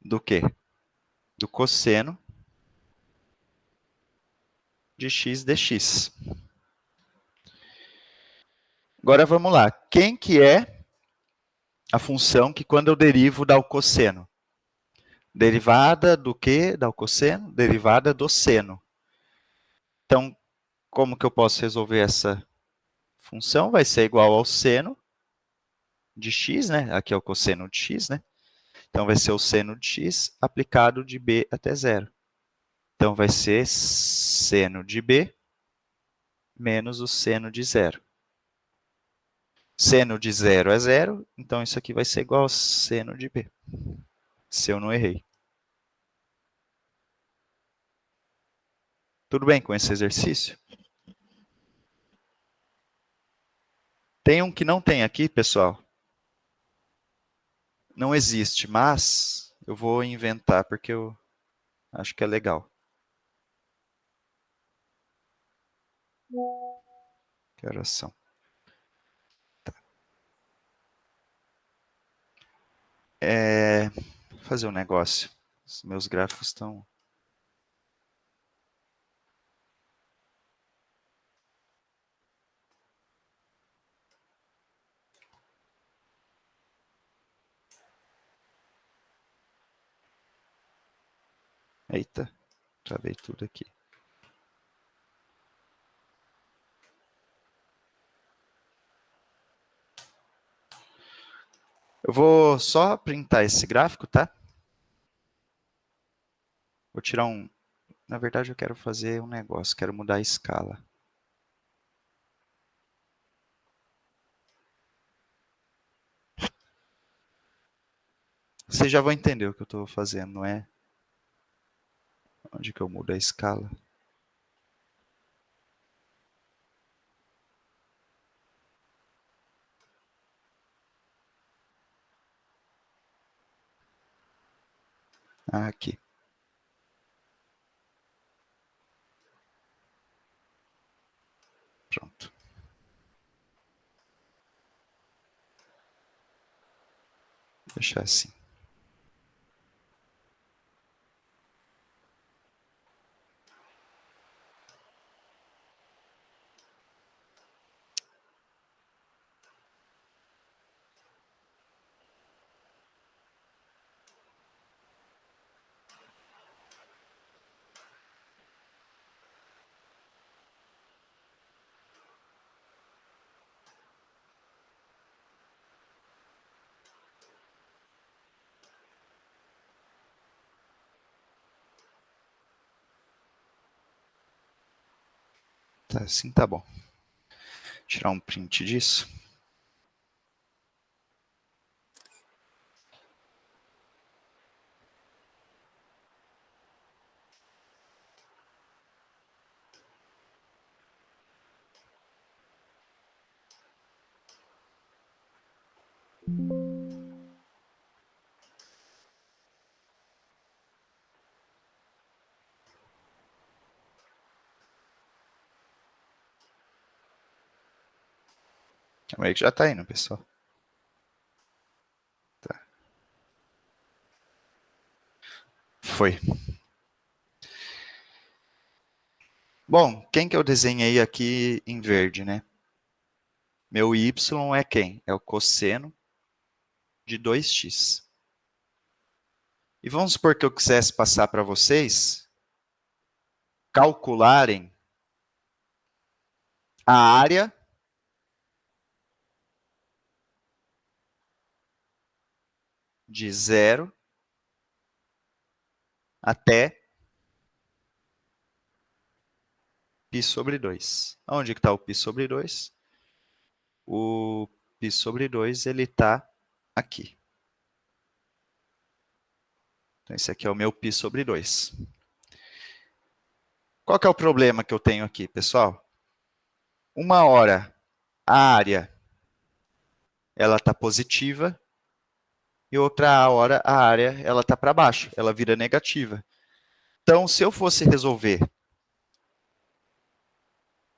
do quê? Do cosseno de x dx. Agora vamos lá. Quem que é a função que quando eu derivo dá o cosseno? Derivada do quê? Dá o cosseno? Derivada do seno. Então, como que eu posso resolver essa função? Vai ser igual ao seno de x, né? Aqui é o cosseno de x, né? Então, vai ser o seno de x aplicado de b até 0. Então, vai ser seno de b menos o seno de 0. Seno de 0 é 0, então isso aqui vai ser igual ao seno de b, se eu não errei. Tudo bem com esse exercício? Tem um que não tem aqui, pessoal. Não existe, mas eu vou inventar porque eu acho que é legal. Que horas são? Tá. Vou fazer um negócio. Os meus gráficos estão... Eita, travei tudo aqui. Eu vou só printar esse gráfico, tá? Vou tirar um... Na verdade, eu quero fazer um negócio, quero mudar a escala. Vocês já vão entender o que eu estou fazendo, não é? Onde que eu mudo a escala? Ah, aqui. deixar assim. Tá, assim tá bom. Vou tirar um print disso. Calma aí que já tá indo, pessoal. Tá. Foi. Bom, quem que eu desenhei aqui em verde, né? Meu y é quem? É o cosseno de 2x. E vamos supor que eu quisesse passar para vocês calcularem a área de 0 até π sobre 2. Onde está o π sobre 2? O π sobre 2 ele está aqui. Então, esse aqui é o meu π sobre 2. Qual que é o problema que eu tenho aqui, pessoal? Uma hora a área ela está positiva e outra hora a área ela está para baixo, ela vira negativa. Então, se eu fosse resolver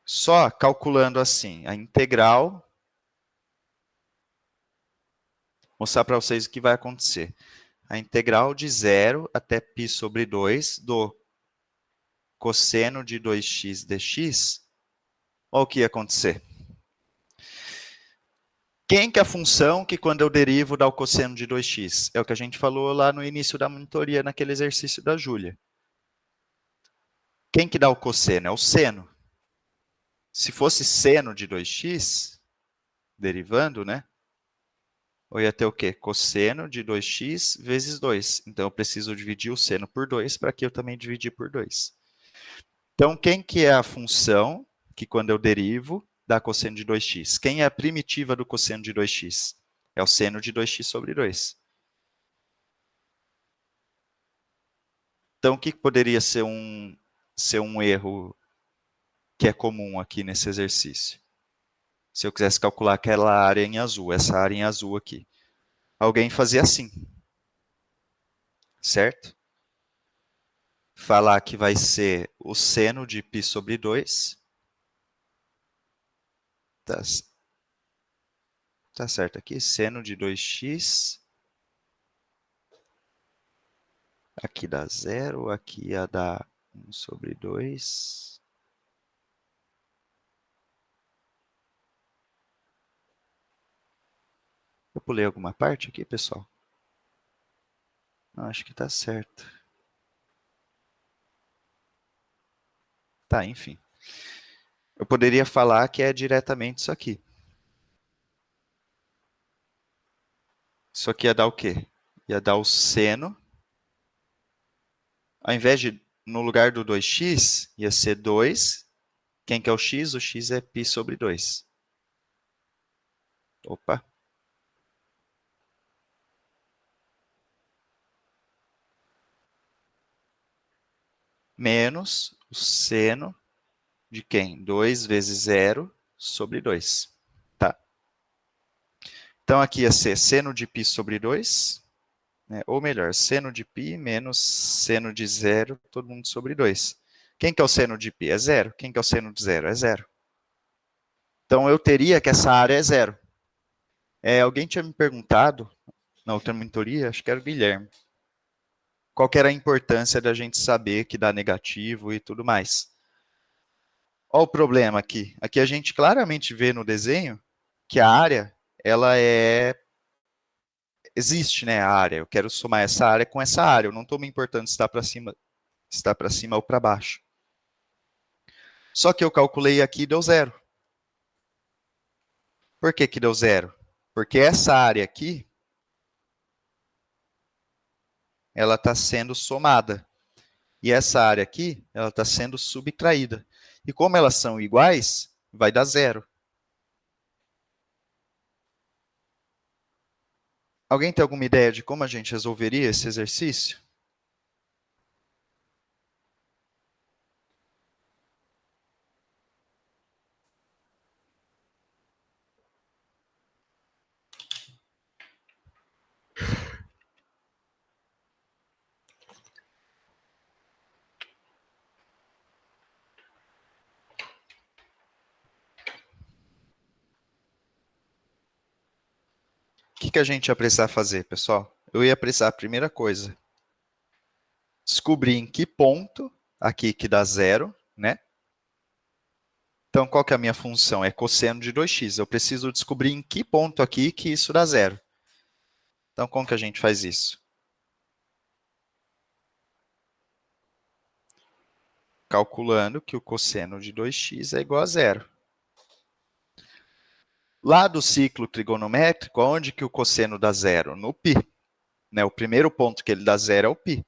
só calculando assim a integral, mostrar para vocês o que vai acontecer. A integral de 0 até π sobre 2 do cosseno de 2x dx, olha o que ia acontecer. Quem que é a função que quando eu derivo dá o cosseno de 2x? É o que a gente falou lá no início da monitoria, naquele exercício da Júlia. Quem que dá o cosseno? É o seno. Se fosse seno de 2x, derivando, né? Eu ia ter o quê? Cosseno de 2x vezes 2. Então, eu preciso dividir o seno por 2 para que eu também dividir por 2. Então, quem que é a função que quando eu derivo dá cosseno de 2x? Quem é a primitiva do cosseno de 2x? É o seno de 2x sobre 2. Então, o que poderia ser um erro que é comum aqui nesse exercício? Se eu quisesse calcular aquela área em azul, essa área em azul aqui. Alguém fazia assim, certo? Falar que vai ser o seno de π sobre 2. Tá certo aqui, seno de 2x. Aqui dá 0, aqui ia dar 1 sobre 2. Eu pulei alguma parte aqui, pessoal? Não, acho que tá certo. Tá, enfim. Eu poderia falar que é diretamente isso aqui. Isso aqui ia dar o quê? Ia dar o seno. Ao invés de, no lugar do 2x, ia ser 2. Quem que é o x? O x é π sobre 2. Opa. Menos o seno de quem? 2 vezes 0 sobre 2. Tá. Então, aqui ia ser seno de π sobre 2. Né? Ou melhor, seno de π menos seno de 0, todo mundo sobre 2. Quem que é o seno de π? É 0. Quem que é o seno de 0? É 0. Então, eu teria que essa área é 0. Alguém tinha me perguntado na outra monitoria, acho que era o Guilherme. Qual que era a importância da gente saber que dá negativo e tudo mais. Olha o problema aqui. Aqui a gente claramente vê no desenho que a área, ela existe, né, a área. Eu quero somar essa área com essa área. Eu não estou me importando se está para cima ou para baixo. Só que eu calculei aqui e deu zero. Por que que deu zero? Porque essa área aqui, ela está sendo somada. E essa área aqui, ela está sendo subtraída. E como elas são iguais, vai dar zero. Alguém tem alguma ideia de como a gente resolveria esse exercício? O que que a gente ia precisar fazer, pessoal? Eu ia precisar, primeira coisa, descobrir em que ponto aqui que dá zero, né? Então, qual que é a minha função? É cosseno de 2x. Eu preciso descobrir em que ponto aqui que isso dá zero. Então, como que a gente faz isso? Calculando que o cosseno de 2x é igual a zero. Lá do ciclo trigonométrico, onde que o cosseno dá zero? No π. Né? O primeiro ponto que ele dá zero é o π.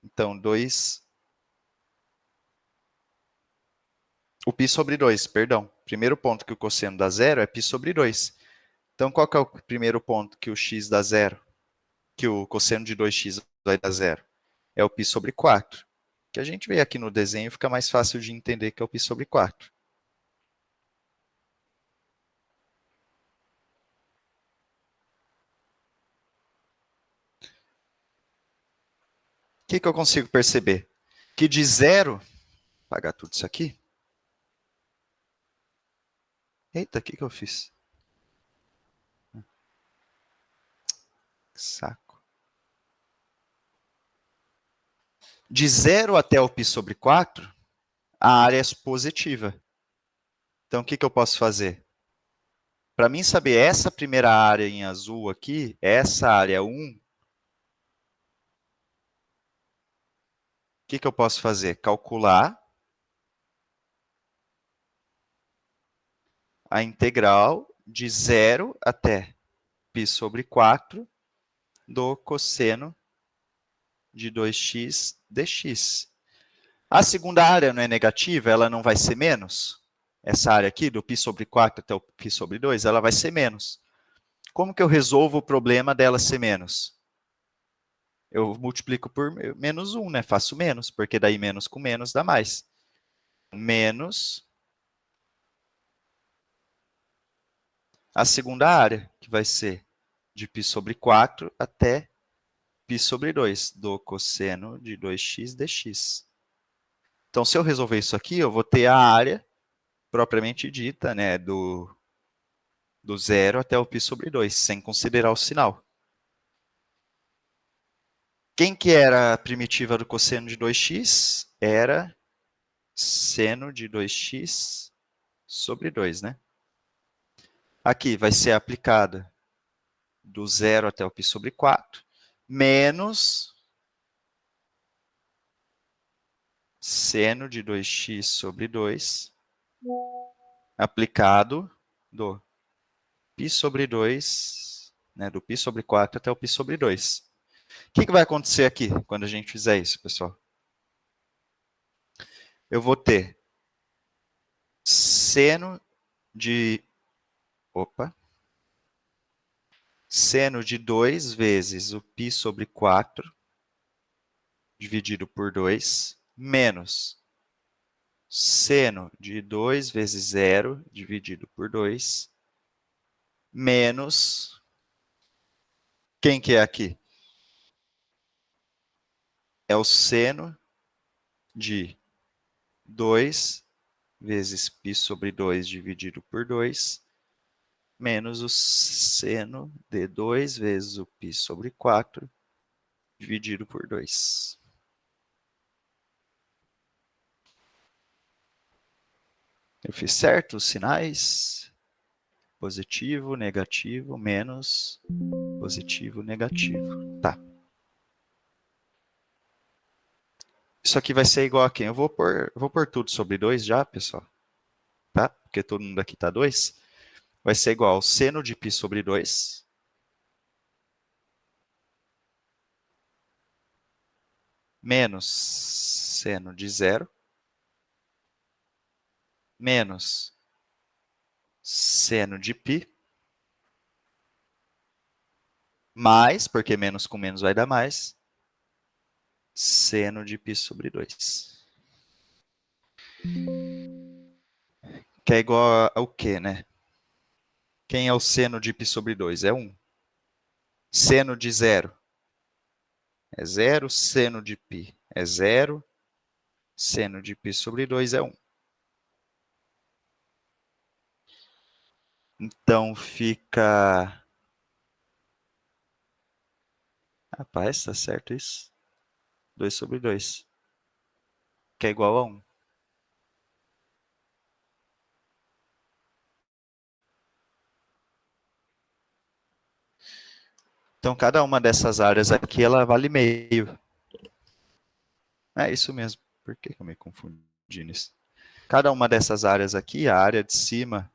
Então, 2... O π sobre 2, perdão. Primeiro ponto que o cosseno dá zero é π sobre 2. Então, qual que é o primeiro ponto que o x dá zero? Que o cosseno de 2x vai dar zero? É o π sobre 4. Que a gente vê aqui no desenho, fica mais fácil de entender que é o π sobre 4. O que que eu consigo perceber? Que de zero... Vou apagar tudo isso aqui. Eita, o que que eu fiz? Que saco. De 0 até o π sobre 4, a área é positiva. Então, o que que eu posso fazer? Para mim saber essa primeira área em azul aqui, essa área 1, o que que eu posso fazer? Calcular a integral de 0 até π sobre 4 do cosseno de 2x dx. A segunda área não é negativa, ela não vai ser menos? Essa área aqui, do π sobre 4 até o π sobre 2, ela vai ser menos. Como que eu resolvo o problema dela ser menos? Eu multiplico por menos 1, né? Faço menos, porque daí menos com menos dá mais. Menos a segunda área, que vai ser de π sobre 4 até π sobre 2, do cosseno de 2x dx. Então, se eu resolver isso aqui, eu vou ter a área propriamente dita, né, do zero até o π sobre 2, sem considerar o sinal. Quem que era a primitiva do cosseno de 2x? Era seno de 2x sobre 2, né? Aqui vai ser aplicada do zero até o π sobre 4, menos seno de 2x sobre 2, aplicado do π sobre 2, né, do π sobre 4 até o π sobre 2. O que vai acontecer aqui quando a gente fizer isso, pessoal? Eu vou ter seno de... Opa! Seno de 2 vezes o π sobre 4, dividido por 2, menos seno de 2 vezes 0, dividido por 2, menos... Quem que é aqui? É o seno de 2 vezes π sobre 2 dividido por 2, menos o seno de 2 vezes o π sobre 4, dividido por 2. Eu fiz certo os sinais? Positivo, negativo, menos, positivo, negativo. Tá. Isso aqui vai ser igual a quem? Eu vou pôr tudo sobre 2 já, pessoal. Tá? Porque todo mundo aqui está 2. Vai ser igual ao seno de π sobre 2. Menos seno de 0. Menos seno de π. Mais, porque menos com menos vai dar mais, seno de π sobre 2. Que é igual ao quê, né? Quem é o seno de π sobre 2? É 1. Seno de 0 é 0. Seno de π é 0. Seno de π sobre 2 é 1. Então fica... Rapaz, tá certo isso? 2 sobre 2. Que é igual a 1. Então, cada uma dessas áreas aqui, ela vale meio. É isso mesmo. Por que eu me confundi nisso? Cada uma dessas áreas aqui, a área de cima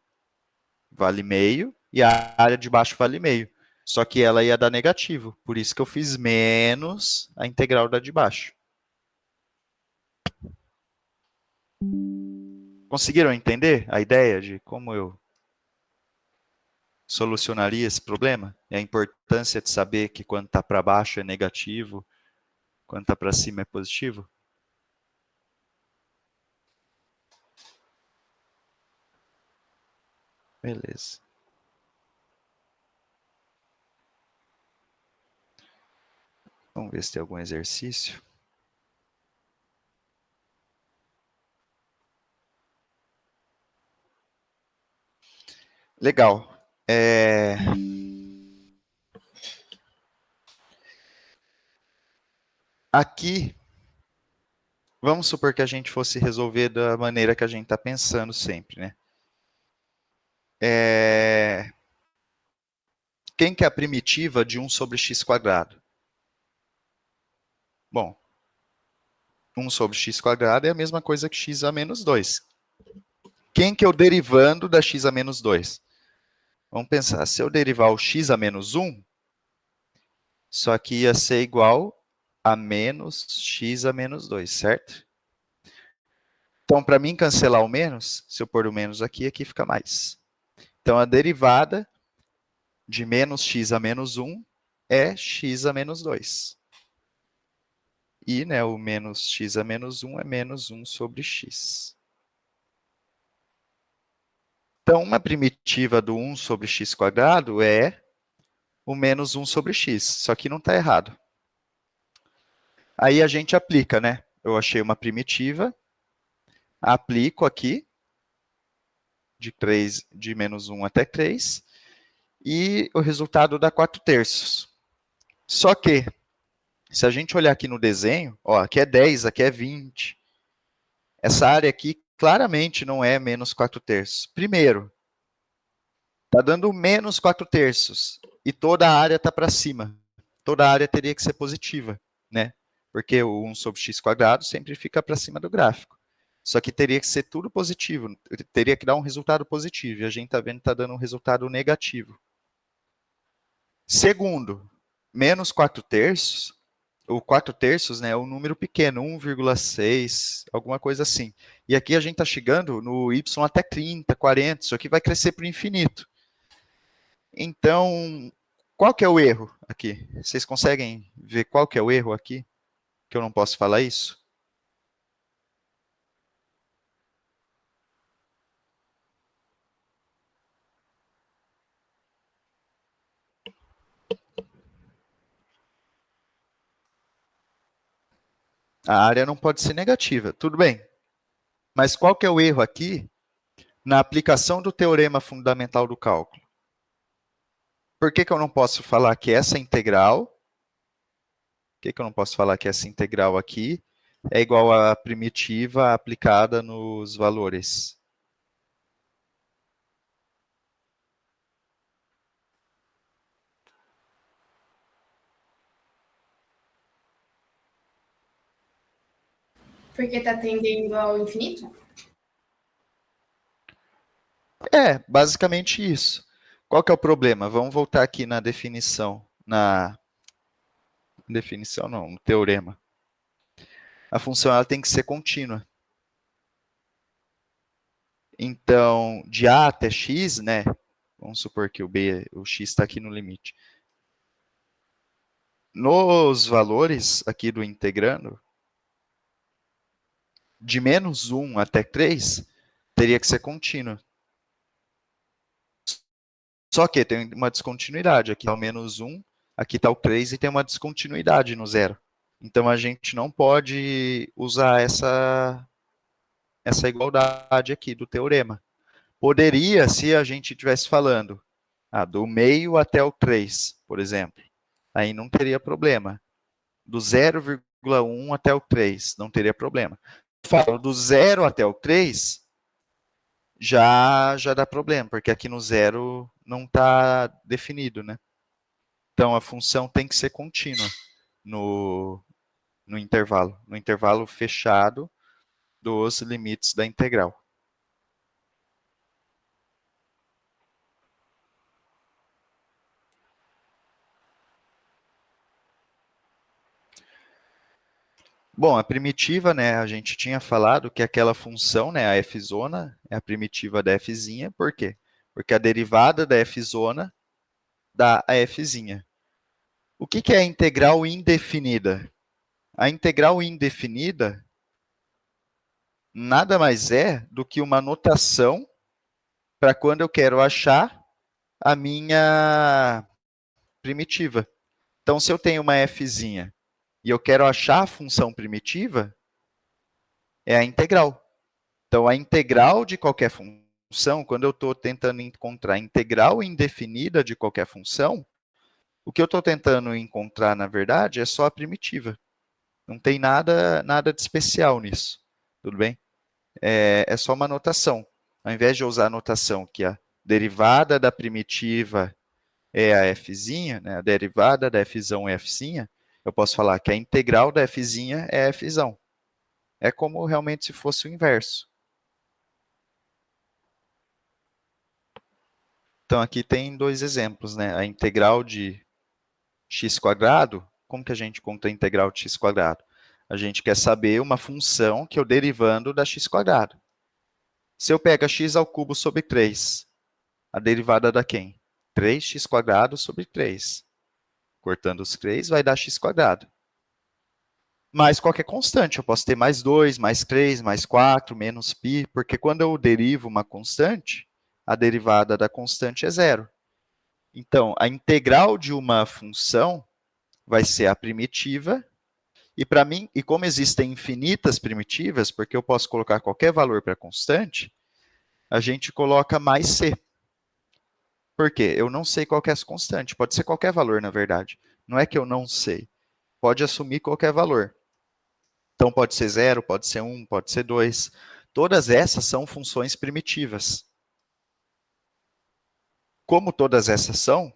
vale meio e a área de baixo vale meio. Só que ela ia dar negativo. Por isso que eu fiz menos a integral da de baixo. Conseguiram entender a ideia de como eu solucionaria esse problema? E a importância de saber que quando está para baixo é negativo, quando está para cima é positivo? Beleza. Vamos ver se tem algum exercício. Legal. Aqui, vamos supor que a gente fosse resolver da maneira que a gente está pensando sempre, né? Quem que é a primitiva de 1 sobre x quadrado? Bom, 1 sobre x quadrado é a mesma coisa que x a menos 2. Quem que é o derivando da x a menos 2? Vamos pensar, se eu derivar o x a menos 1, isso aqui ia ser igual a menos x a menos 2, certo? Então, para mim cancelar o menos, se eu pôr o menos aqui, aqui fica mais. Então, a derivada de menos x a menos 1 é x a menos 2. E né, o menos x a menos 1 é menos 1 sobre x. Então, uma primitiva do 1 sobre x quadrado é o menos 1 sobre x. Só que não está errado. Aí a gente aplica, né? Eu achei uma primitiva, aplico aqui, de menos 1 até 3, e o resultado dá 4/3. Só que, se a gente olhar aqui no desenho, ó, aqui é 10, aqui é 20. Essa área aqui claramente não é menos 4/3. Primeiro, está dando menos 4/3 e toda a área está para cima. Toda a área teria que ser positiva, né? Porque o 1 sobre x quadrado sempre fica para cima do gráfico. Só que teria que ser tudo positivo, teria que dar um resultado positivo, e a gente está vendo que está dando um resultado negativo. Segundo, menos 4/3, o 4/3 né, é um número pequeno, 1,6, alguma coisa assim. E aqui a gente está chegando no y até 30, 40, isso aqui vai crescer para o infinito. Então, qual que é o erro aqui? Vocês conseguem ver qual que é o erro aqui? Que eu não posso falar isso? A área não pode ser negativa, tudo bem. Mas qual que é o erro aqui na aplicação do teorema fundamental do cálculo? Por que eu não posso falar que essa integral... Por que eu não posso falar que essa integral aqui é igual à primitiva aplicada nos valores? Porque está tendendo ao infinito? É, basicamente isso. Qual que é o problema? Vamos voltar aqui na definição. Na definição não, no teorema. A função ela tem que ser contínua. Então, de A até x, né? Vamos supor que o x está aqui no limite. Nos valores aqui do integrando, de menos 1 até 3, teria que ser contínuo. Só que tem uma descontinuidade. Aqui está o menos 1, aqui está o 3 e tem uma descontinuidade no zero. Então, a gente não pode usar essa igualdade aqui do teorema. Poderia, se a gente estivesse falando do meio até o 3, por exemplo. Aí não teria problema. Do 0,1 até o 3, não teria problema. Falo do 0 até o 3, já dá problema, porque aqui no 0 não está definido, né? Então, a função tem que ser contínua no intervalo fechado dos limites da integral. Bom, a primitiva, né, a gente tinha falado que aquela função, né, a f-zona, é a primitiva da f-zinha, por quê? Porque a derivada da f-zona dá a f-zinha. O que é a integral indefinida? A integral indefinida nada mais é do que uma notação para quando eu quero achar a minha primitiva. Então, se eu tenho uma fzinha e eu quero achar a função primitiva, é a integral. Então, a integral de qualquer função, quando eu estou tentando encontrar a integral indefinida de qualquer função, o que eu estou tentando encontrar, na verdade, é só a primitiva. Não tem nada de especial nisso. Tudo bem? É só uma notação. Ao invés de eu usar a notação que a derivada da primitiva é a fzinha, né, a derivada da fzão é fzinha, eu posso falar que a integral da fzinha é a fzão. É como realmente se fosse o inverso. Então, aqui tem dois exemplos, né? A integral de x², como que a gente conta a integral de x²? A gente quer saber uma função que eu derivando da x². Se eu pego x ao cubo sobre 3, a derivada da quem? 3x² sobre 3. Cortando os 3, vai dar x². Mais qualquer constante, eu posso ter mais 2, mais 3, mais 4, menos π, porque quando eu derivo uma constante, a derivada da constante é zero. Então, a integral de uma função vai ser a primitiva, e para mim, e como existem infinitas primitivas, porque eu posso colocar qualquer valor para constante, a gente coloca mais c. Por quê? Eu não sei qual é essa constante, pode ser qualquer valor, na verdade. Não é que eu não sei, pode assumir qualquer valor. Então, pode ser 0, pode ser 1, pode ser 2. Todas essas são funções primitivas. Como todas essas são,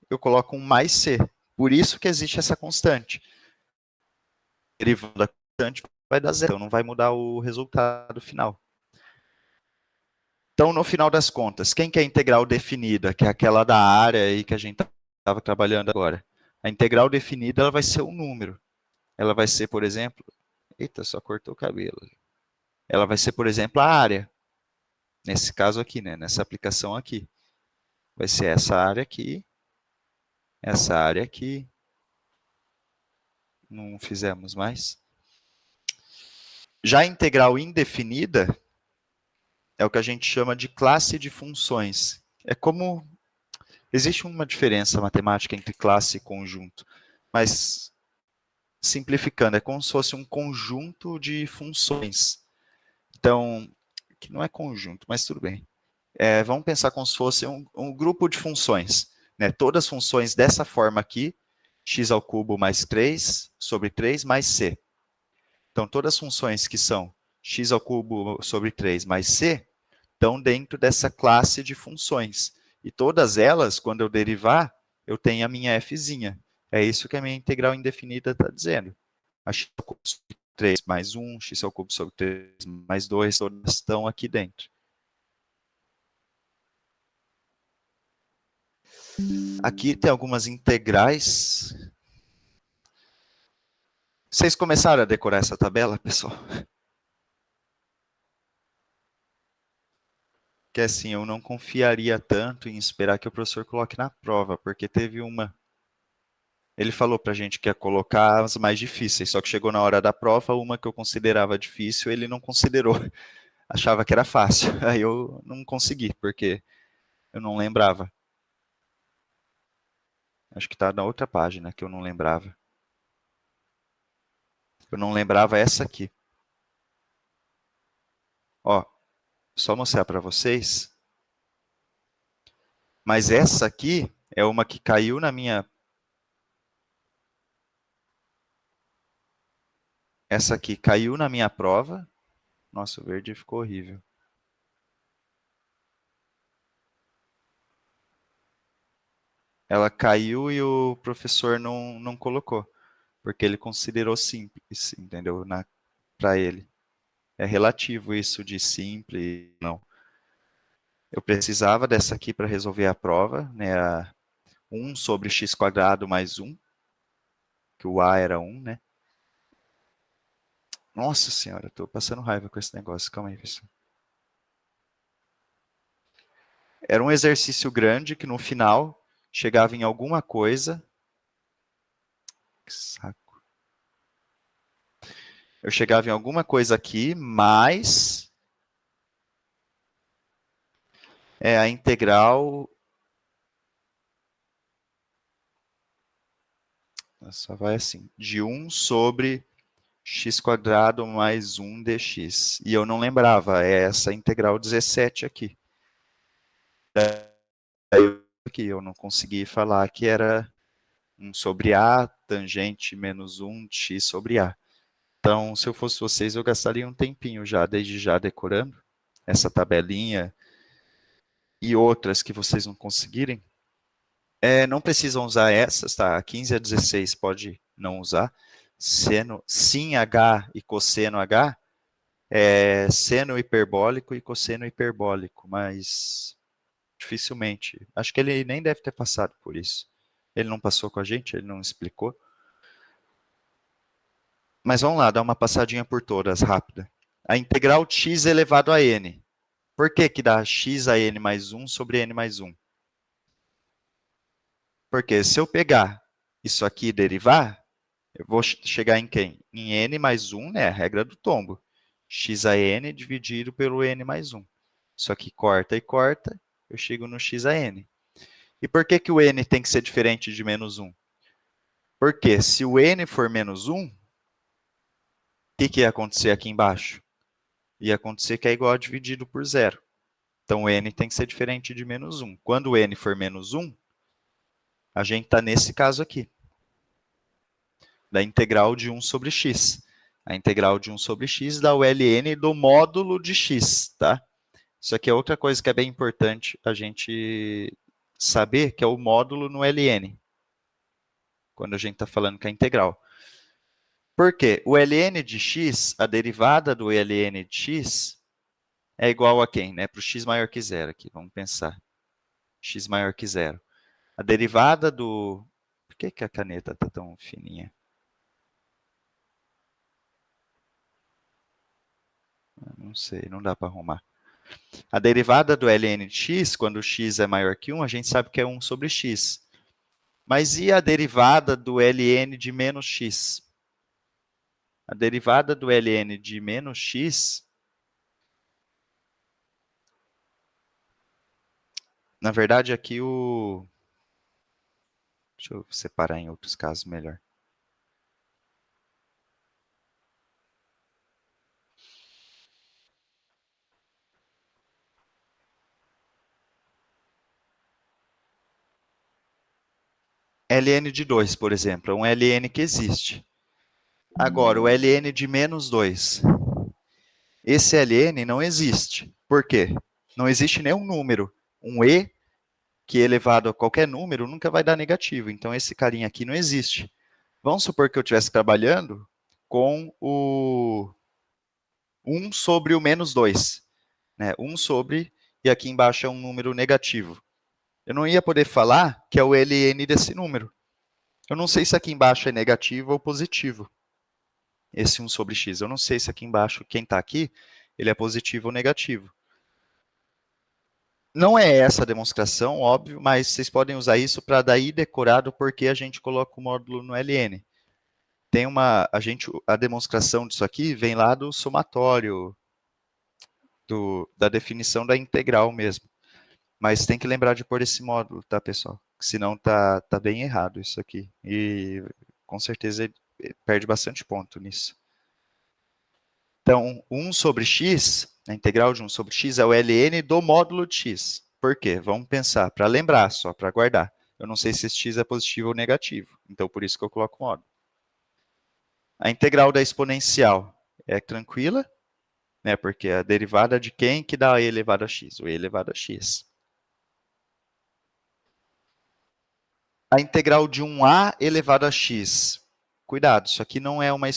eu coloco um mais c. Por isso que existe essa constante. Derivando da constante vai dar zero, então não vai mudar o resultado final. Então, no final das contas, quem que é a integral definida, que é aquela da área aí que a gente estava trabalhando agora? A integral definida ela vai ser um número. Ela vai ser, por exemplo... Eita, só cortou o cabelo. Ela vai ser, por exemplo, a área. Nesse caso aqui, né? Nessa aplicação aqui. Vai ser essa área aqui. Essa área aqui. Não fizemos mais. Já a integral indefinida é o que a gente chama de classe de funções. É como... Existe uma diferença matemática entre classe e conjunto, mas simplificando, é como se fosse um conjunto de funções. Então, que não é conjunto, mas tudo bem. Vamos pensar como se fosse um grupo de funções. né? Todas as funções dessa forma aqui, x ao cubo mais 3 sobre 3 mais c. Então, todas as funções que são x ao cubo sobre 3 mais c estão dentro dessa classe de funções. E todas elas, quando eu derivar, eu tenho a minha fzinha. É isso que a minha integral indefinida está dizendo. A x ao cubo sobre 3 mais 1, x ao cubo sobre 3 mais 2, todas estão aqui dentro. Aqui tem algumas integrais. Vocês começaram a decorar essa tabela, pessoal? Que assim, eu não confiaria tanto em esperar que o professor coloque na prova, porque teve uma. Ele falou pra gente que ia colocar as mais difíceis, só que chegou na hora da prova, uma que eu considerava difícil, ele não considerou. Achava que era fácil. Aí eu não consegui, porque eu não lembrava. Acho que tá na outra página que eu não lembrava. Eu não lembrava essa aqui. Ó, só mostrar para vocês. Mas essa aqui é uma que caiu na minha. Essa aqui caiu na minha prova. Nossa, o verde ficou horrível. Ela caiu e o professor não colocou, porque ele considerou simples, entendeu? Para ele. É relativo isso de simples, não. Eu precisava dessa aqui para resolver a prova, né? 1 sobre x quadrado mais 1, que o a era 1, né? Nossa senhora, estou passando raiva com esse negócio. Calma aí, pessoal. Era um exercício grande que no final chegava em alguma coisa. Que saco. Eu chegava em alguma coisa aqui, mas a integral. Só vai assim. De 1 sobre x quadrado mais 1 dx. E eu não lembrava, é essa integral 17 aqui. Aqui eu não consegui falar que era 1 sobre a, tangente menos 1 de x sobre a. Então, se eu fosse vocês, eu gastaria um tempinho já, desde já decorando essa tabelinha e outras que vocês não conseguirem. Não precisam usar essas, tá? A 15 a 16 pode não usar. Seno, sin h e cosseno h é seno hiperbólico e cosseno hiperbólico, mas dificilmente. Acho que ele nem deve ter passado por isso. Ele não passou com a gente, ele não explicou. Mas vamos lá, dar uma passadinha por todas, rápida. A integral x elevado a n. Por que que dá x a n mais 1 sobre n mais 1? Porque se eu pegar isso aqui e derivar, eu vou chegar em quem? Em n mais 1, né? A regra do tombo. X a n dividido pelo n mais 1. Isso aqui corta e corta, eu chego no x a n. E por que que o n tem que ser diferente de menos 1? Porque se o n for menos 1, o que ia acontecer aqui embaixo? Ia acontecer que é igual a dividido por zero. Então, o n tem que ser diferente de menos 1. Quando o n for menos 1, a gente está nesse caso aqui, da integral de 1 sobre x. A integral de 1 sobre x dá o ln do módulo de x, tá? Isso aqui é outra coisa que é bem importante a gente saber, que é o módulo no ln, quando a gente está falando que é integral. Por quê? O ln de x, a derivada do ln de x, é igual a quem? Né? Para o x maior que zero aqui, vamos pensar. X maior que zero. A derivada do... Por que que a caneta está tão fininha? Não sei, não dá para arrumar. A derivada do ln de x, quando x é maior que 1, a gente sabe que é 1 sobre x. Mas e a derivada do ln de menos x? A derivada do ln de menos x, na verdade, aqui o... Deixa eu separar em outros casos melhor. ln de 2, por exemplo, é um ln que existe. Agora, o ln de menos 2. Esse ln não existe. Por quê? Não existe nenhum número. Um e que elevado a qualquer número nunca vai dar negativo. Então, esse carinha aqui não existe. Vamos supor que eu estivesse trabalhando com o 1 sobre o menos 2. Né? 1 sobre, e aqui embaixo é um número negativo. Eu não ia poder falar que é o ln desse número. Eu não sei se aqui embaixo é negativo ou positivo. Esse 1 sobre x. Eu não sei se aqui embaixo, quem está aqui, ele é positivo ou negativo. Não é essa a demonstração, óbvio, mas vocês podem usar isso para daí decorar do porquê a gente coloca o módulo no ln. Tem a demonstração disso aqui vem lá do somatório, da definição da integral mesmo. Mas tem que lembrar de pôr esse módulo, tá, pessoal? Senão tá bem errado isso aqui. E com certeza ele perde bastante ponto nisso. Então, 1 sobre x, a integral de 1 sobre x é o ln do módulo de x. Por quê? Vamos pensar, para lembrar só, para guardar. Eu não sei se esse x é positivo ou negativo, então por isso que eu coloco módulo. A integral da exponencial é tranquila, né, porque é a derivada de quem que dá e elevado a x? O e elevado a x. A integral de 1a elevado a x. Cuidado, isso aqui não é uma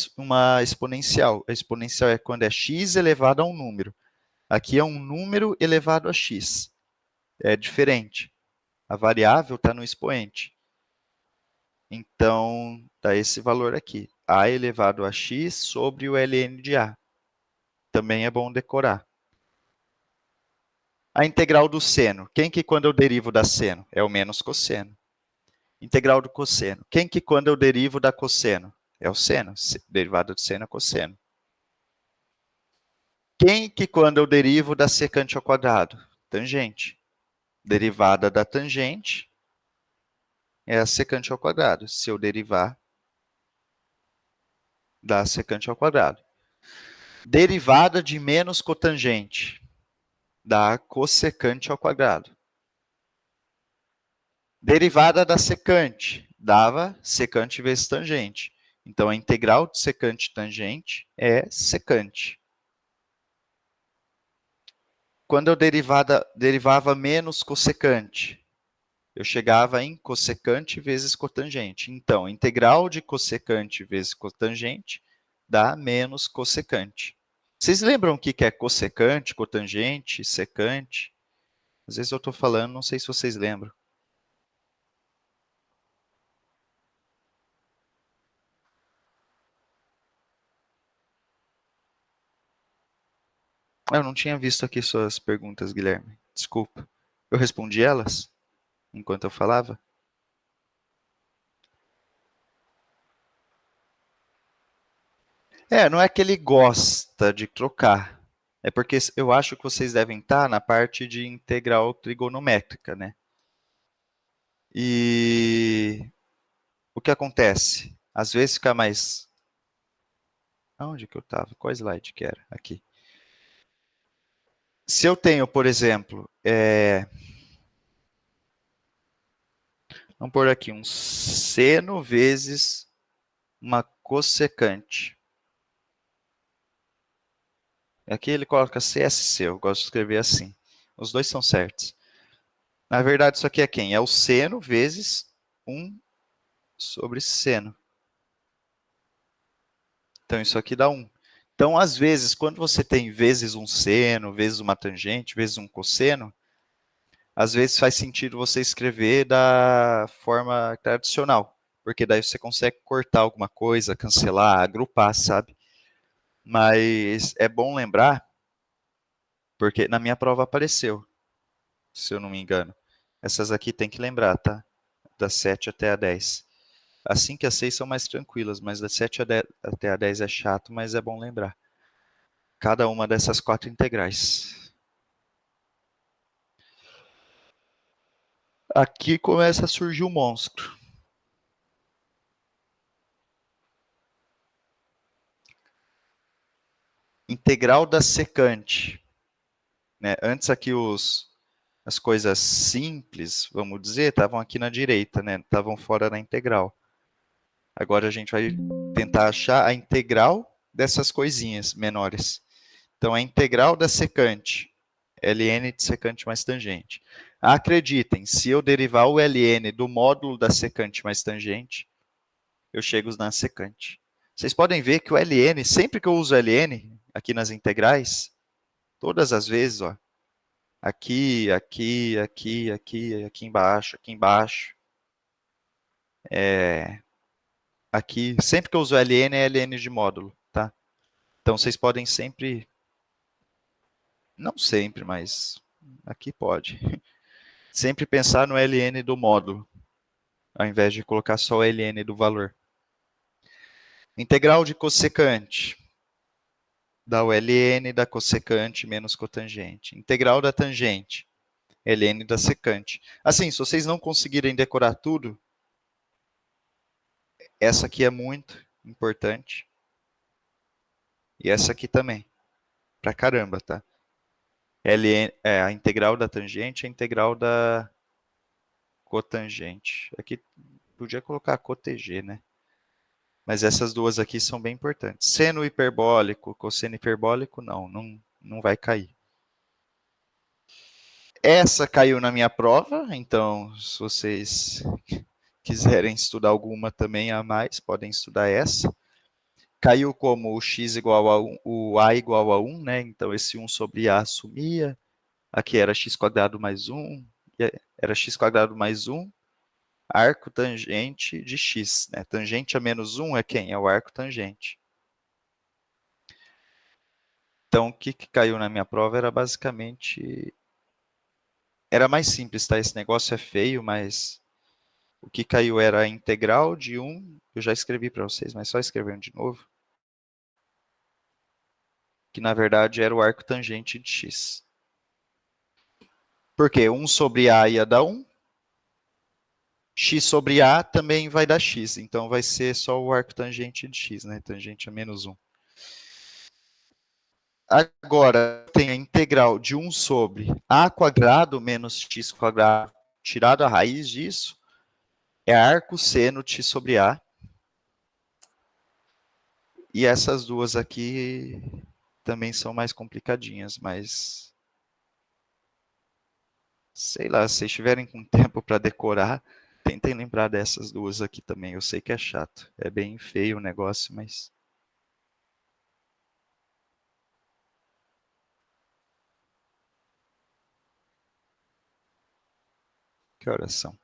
exponencial. A exponencial é quando é x elevado a um número. Aqui é um número elevado a x. É diferente. A variável está no expoente. Então, dá esse valor aqui. A elevado a x sobre o ln de a. Também é bom decorar. A integral do seno. Quem que quando eu derivo da seno? É o menos cosseno. Integral do cosseno. Quem que quando eu derivo da cosseno? É o seno. Derivada de seno é cosseno. Quem que quando eu derivo da secante ao quadrado? Tangente. Derivada da tangente é a secante ao quadrado. Se eu derivar da secante ao quadrado. Derivada de menos cotangente dá cossecante ao quadrado. Derivada da secante dava secante vezes tangente. Então, a integral de secante e tangente é secante. Quando eu derivava menos cossecante, eu chegava em cossecante vezes cotangente. Então, integral de cossecante vezes cotangente dá menos cossecante. Vocês lembram o que é cossecante, cotangente, secante? Às vezes eu estou falando, não sei se vocês lembram. Eu não tinha visto aqui suas perguntas, Guilherme. Desculpa. Eu respondi elas enquanto eu falava? Não é que ele gosta de trocar. É porque eu acho que vocês devem estar na parte de integral trigonométrica, né? E o que acontece? Às vezes fica mais... Onde que eu estava? Qual slide que era? Aqui. Se eu tenho, por exemplo, vamos pôr aqui um seno vezes uma cossecante. Aqui ele coloca CSC, eu gosto de escrever assim. Os dois são certos. Na verdade, isso aqui é quem? É o seno vezes 1 sobre seno. Então, isso aqui dá 1. Então, às vezes, quando você tem vezes um seno, vezes uma tangente, vezes um cosseno, às vezes faz sentido você escrever da forma tradicional, porque daí você consegue cortar alguma coisa, cancelar, agrupar, sabe? Mas é bom lembrar, porque na minha prova apareceu, se eu não me engano. Essas aqui tem que lembrar, tá? Das 7 até a 10. A 5 e a 6 são mais tranquilas, mas da 7 até a 10 é chato, mas é bom lembrar. Cada uma dessas 4 integrais. Aqui começa a surgir o monstro. Integral da secante. Né? Antes aqui os as coisas simples, vamos dizer, estavam aqui na direita, né? Estavam fora da integral. Agora a gente vai tentar achar a integral dessas coisinhas menores. Então, a integral da secante, ln de secante mais tangente. Acreditem, se eu derivar o ln do módulo da secante mais tangente, eu chego na secante. Vocês podem ver que o ln, sempre que eu uso ln, aqui nas integrais, todas as vezes, ó, aqui, aqui, aqui, aqui, aqui embaixo, aqui, sempre que eu uso ln, é ln de módulo, tá? Então, vocês podem sempre, não sempre, mas aqui pode, sempre pensar no ln do módulo, ao invés de colocar só o ln do valor. Integral de cossecante. Dá o ln da cossecante menos cotangente. Integral da tangente. Ln da secante. Assim, se vocês não conseguirem decorar tudo, essa aqui é muito importante. E essa aqui também. Pra caramba, tá? A integral da tangente é a integral da cotangente. Aqui podia colocar cotg, né? Mas essas duas aqui são bem importantes. Seno hiperbólico, cosseno hiperbólico, não vai cair. Essa caiu na minha prova, então se vocês quiserem estudar alguma também a mais, podem estudar essa. Caiu como o x igual a 1, o a igual a 1, né? Então esse 1 sobre a sumia. Aqui era x quadrado mais 1, era x quadrado mais 1, arco tangente de x, né? Tangente a menos 1 é quem? É o arco tangente. Então, o que caiu na minha prova era basicamente... Era mais simples, tá? Esse negócio é feio, mas o que caiu era a integral de 1, eu já escrevi para vocês, mas só escrevendo de novo, que na verdade era o arco tangente de x. Por quê? 1 sobre a ia dar 1, x sobre a também vai dar x, então vai ser só o arco tangente de x, né? Tangente a menos 1. Agora, tem a integral de 1 sobre a quadrado menos x quadrado, tirado a raiz disso, é arco seno t sobre a. E essas duas aqui também são mais complicadinhas, mas... Sei lá, se vocês estiverem com tempo para decorar, tentem lembrar dessas duas aqui também. Eu sei que é chato, é bem feio o negócio, mas... Que horas são?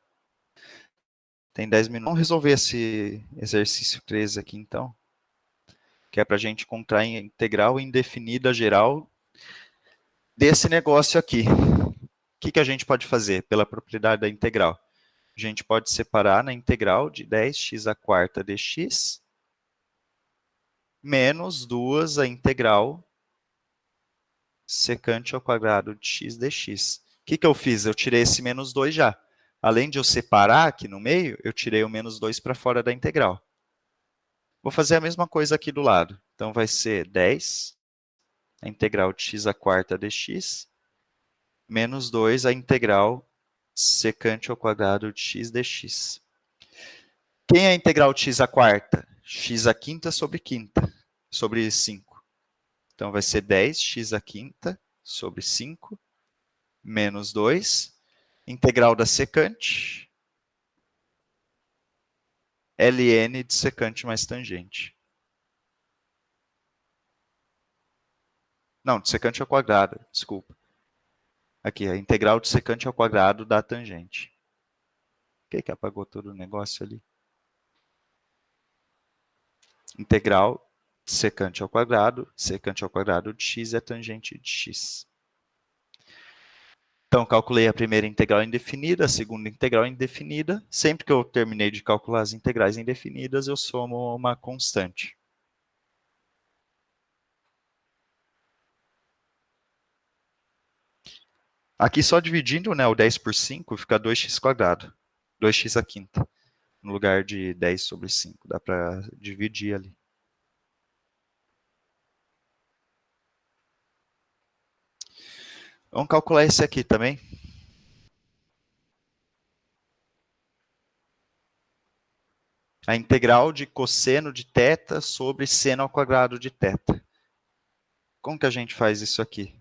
Tem 10 minutos. Vamos resolver esse exercício 13 aqui, então. Que é para a gente encontrar a integral indefinida geral desse negócio aqui. O que a gente pode fazer pela propriedade da integral? A gente pode separar na integral de 10x à quarta dx menos 2 a integral secante ao quadrado de x dx. O que eu fiz? Eu tirei esse menos 2 já. Além de eu separar aqui no meio, eu tirei o menos 2 para fora da integral. Vou fazer a mesma coisa aqui do lado. Então, vai ser 10, a integral de x à quarta dx, menos 2, a integral secante ao quadrado de x dx. Quem é a integral de x à quarta? X à quinta sobre 5. Então, vai ser 10x à quinta sobre 5, menos 2. Integral da secante, ln de secante mais tangente. Não, de secante ao quadrado, desculpa. Aqui, a integral de secante ao quadrado da tangente. Por que apagou todo o negócio ali? Integral de secante ao quadrado de x é tangente de x. Então, calculei a primeira integral indefinida, a segunda integral indefinida. Sempre que eu terminei de calcular as integrais indefinidas, eu somo uma constante. Aqui só dividindo, né, o 10 por 5, fica 2x quadrado. 2x à quinta. No lugar de 10 sobre 5. Dá para dividir ali. Vamos calcular esse aqui também. A integral de cosseno de θ sobre seno ao quadrado de θ. Como que a gente faz isso aqui?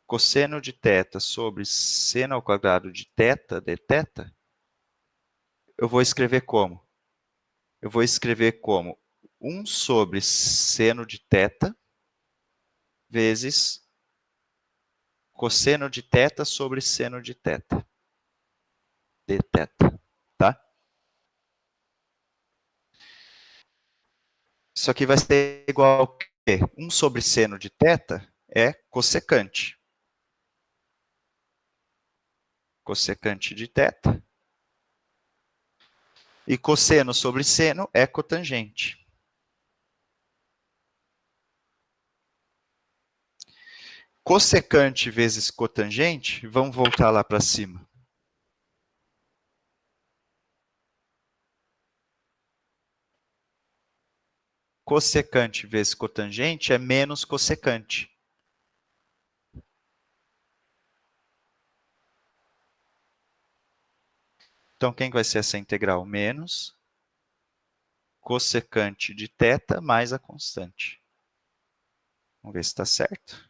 Cosseno de θ sobre seno ao quadrado de θ, dθ, eu vou escrever como? Eu vou escrever como 1 sobre seno de θ vezes cosseno de θ sobre seno de θ, dθ, tá? Isso aqui vai ser igual ao quê? 1 sobre seno de θ é cossecante. Cossecante de θ. E cosseno sobre seno é cotangente. Cossecante vezes cotangente, vamos voltar lá para cima. Cossecante vezes cotangente é menos cossecante. Então, quem vai ser essa integral? Menos cossecante de θ mais a constante. Vamos ver se está certo.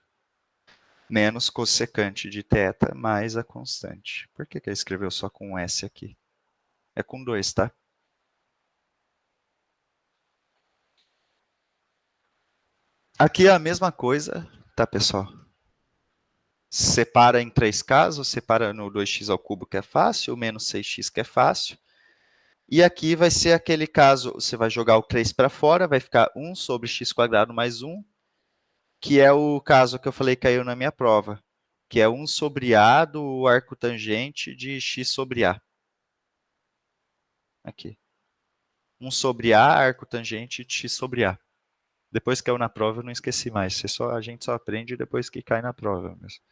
Menos cossecante de θ mais a constante. Por que ele escreveu só com um S aqui? É com 2, tá? Aqui é a mesma coisa, tá, pessoal? Separa em 3 casos, separa no 2x ao cubo, que é fácil, menos 6x, que é fácil. E aqui vai ser aquele caso, você vai jogar o 3 para fora, vai ficar 1 sobre x² mais 1, que é o caso que eu falei que caiu na minha prova, que é 1 sobre A do arco tangente de x sobre A. Aqui. 1 sobre A, arco tangente de x sobre A. Depois que caiu na prova, eu não esqueci mais. A gente só aprende depois que cai na prova. Mesmo.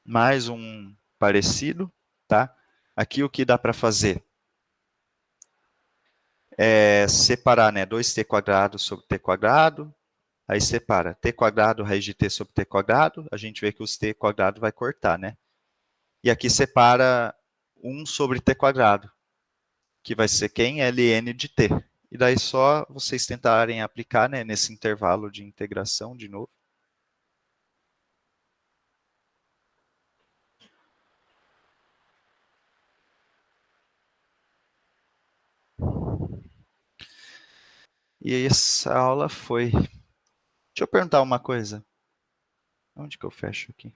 Mais um parecido, tá? Aqui o que dá para fazer é separar, né, 2t² sobre t², aí separa t² raiz de t sobre t², a gente vê que os t² vai cortar, né? E aqui separa 1 sobre t², que vai ser quem? ln de t. E daí só vocês tentarem aplicar, né, nesse intervalo de integração de novo. E essa aula foi. Deixa eu perguntar uma coisa. Onde que eu fecho aqui?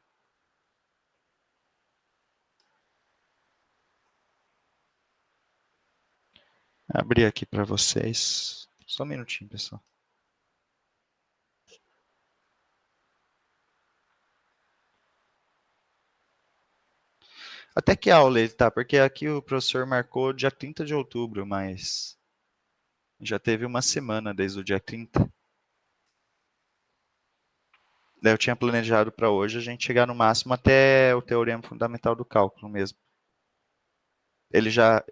Abrir aqui para vocês. Só um minutinho, pessoal. Até que aula ele tá? Porque aqui o professor marcou dia 30 de outubro, mas já teve uma semana desde o dia 30. Daí eu tinha planejado para hoje a gente chegar no máximo até o teorema fundamental do cálculo mesmo. Ele já,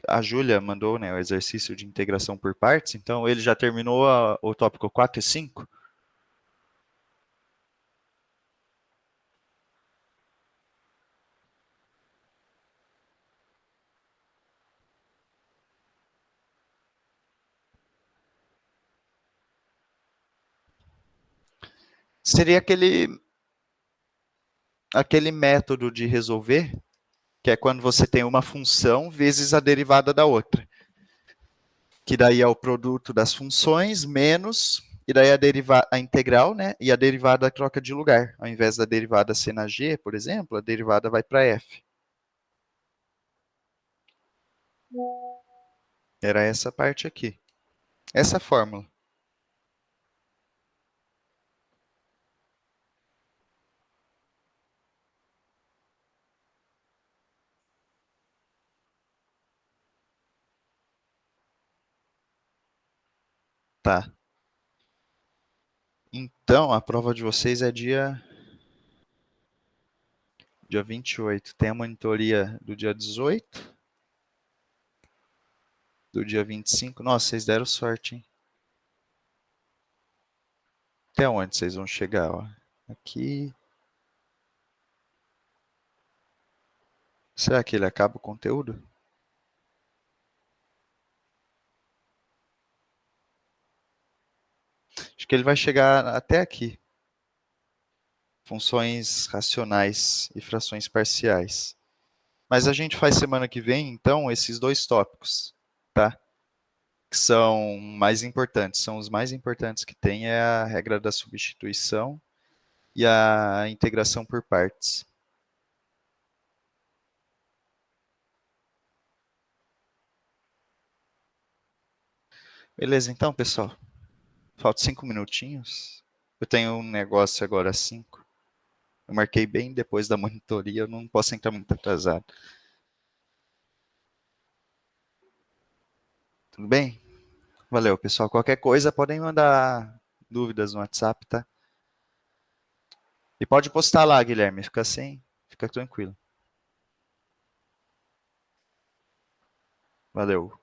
a Júlia mandou, né, o exercício de integração por partes, então ele já terminou o tópico 4 e 5. Seria aquele método de resolver, que é quando você tem uma função vezes a derivada da outra. Que daí é o produto das funções menos, e daí a integral, né? E a derivada troca de lugar. Ao invés da derivada ser na g, por exemplo, a derivada vai para f. Era essa parte aqui. Essa fórmula. Tá. Então, a prova de vocês é dia 28. Tem a monitoria do dia 18. Do dia 25. Nossa, vocês deram sorte, hein? Até onde vocês vão chegar? Ó? Aqui. Será que ele acaba o conteúdo? Acho que ele vai chegar até aqui. Funções racionais e frações parciais. Mas a gente faz semana que vem, então, esses dois tópicos, tá? Que são mais importantes. São os mais importantes que tem, é a regra da substituição e a integração por partes. Beleza, então, pessoal. Falta 5 minutinhos. Eu tenho um negócio agora às 5. Eu marquei bem depois da monitoria, eu não posso entrar muito atrasado. Tudo bem? Valeu, pessoal. Qualquer coisa, podem mandar dúvidas no WhatsApp, tá? E pode postar lá, Guilherme. Fica assim, fica tranquilo. Valeu.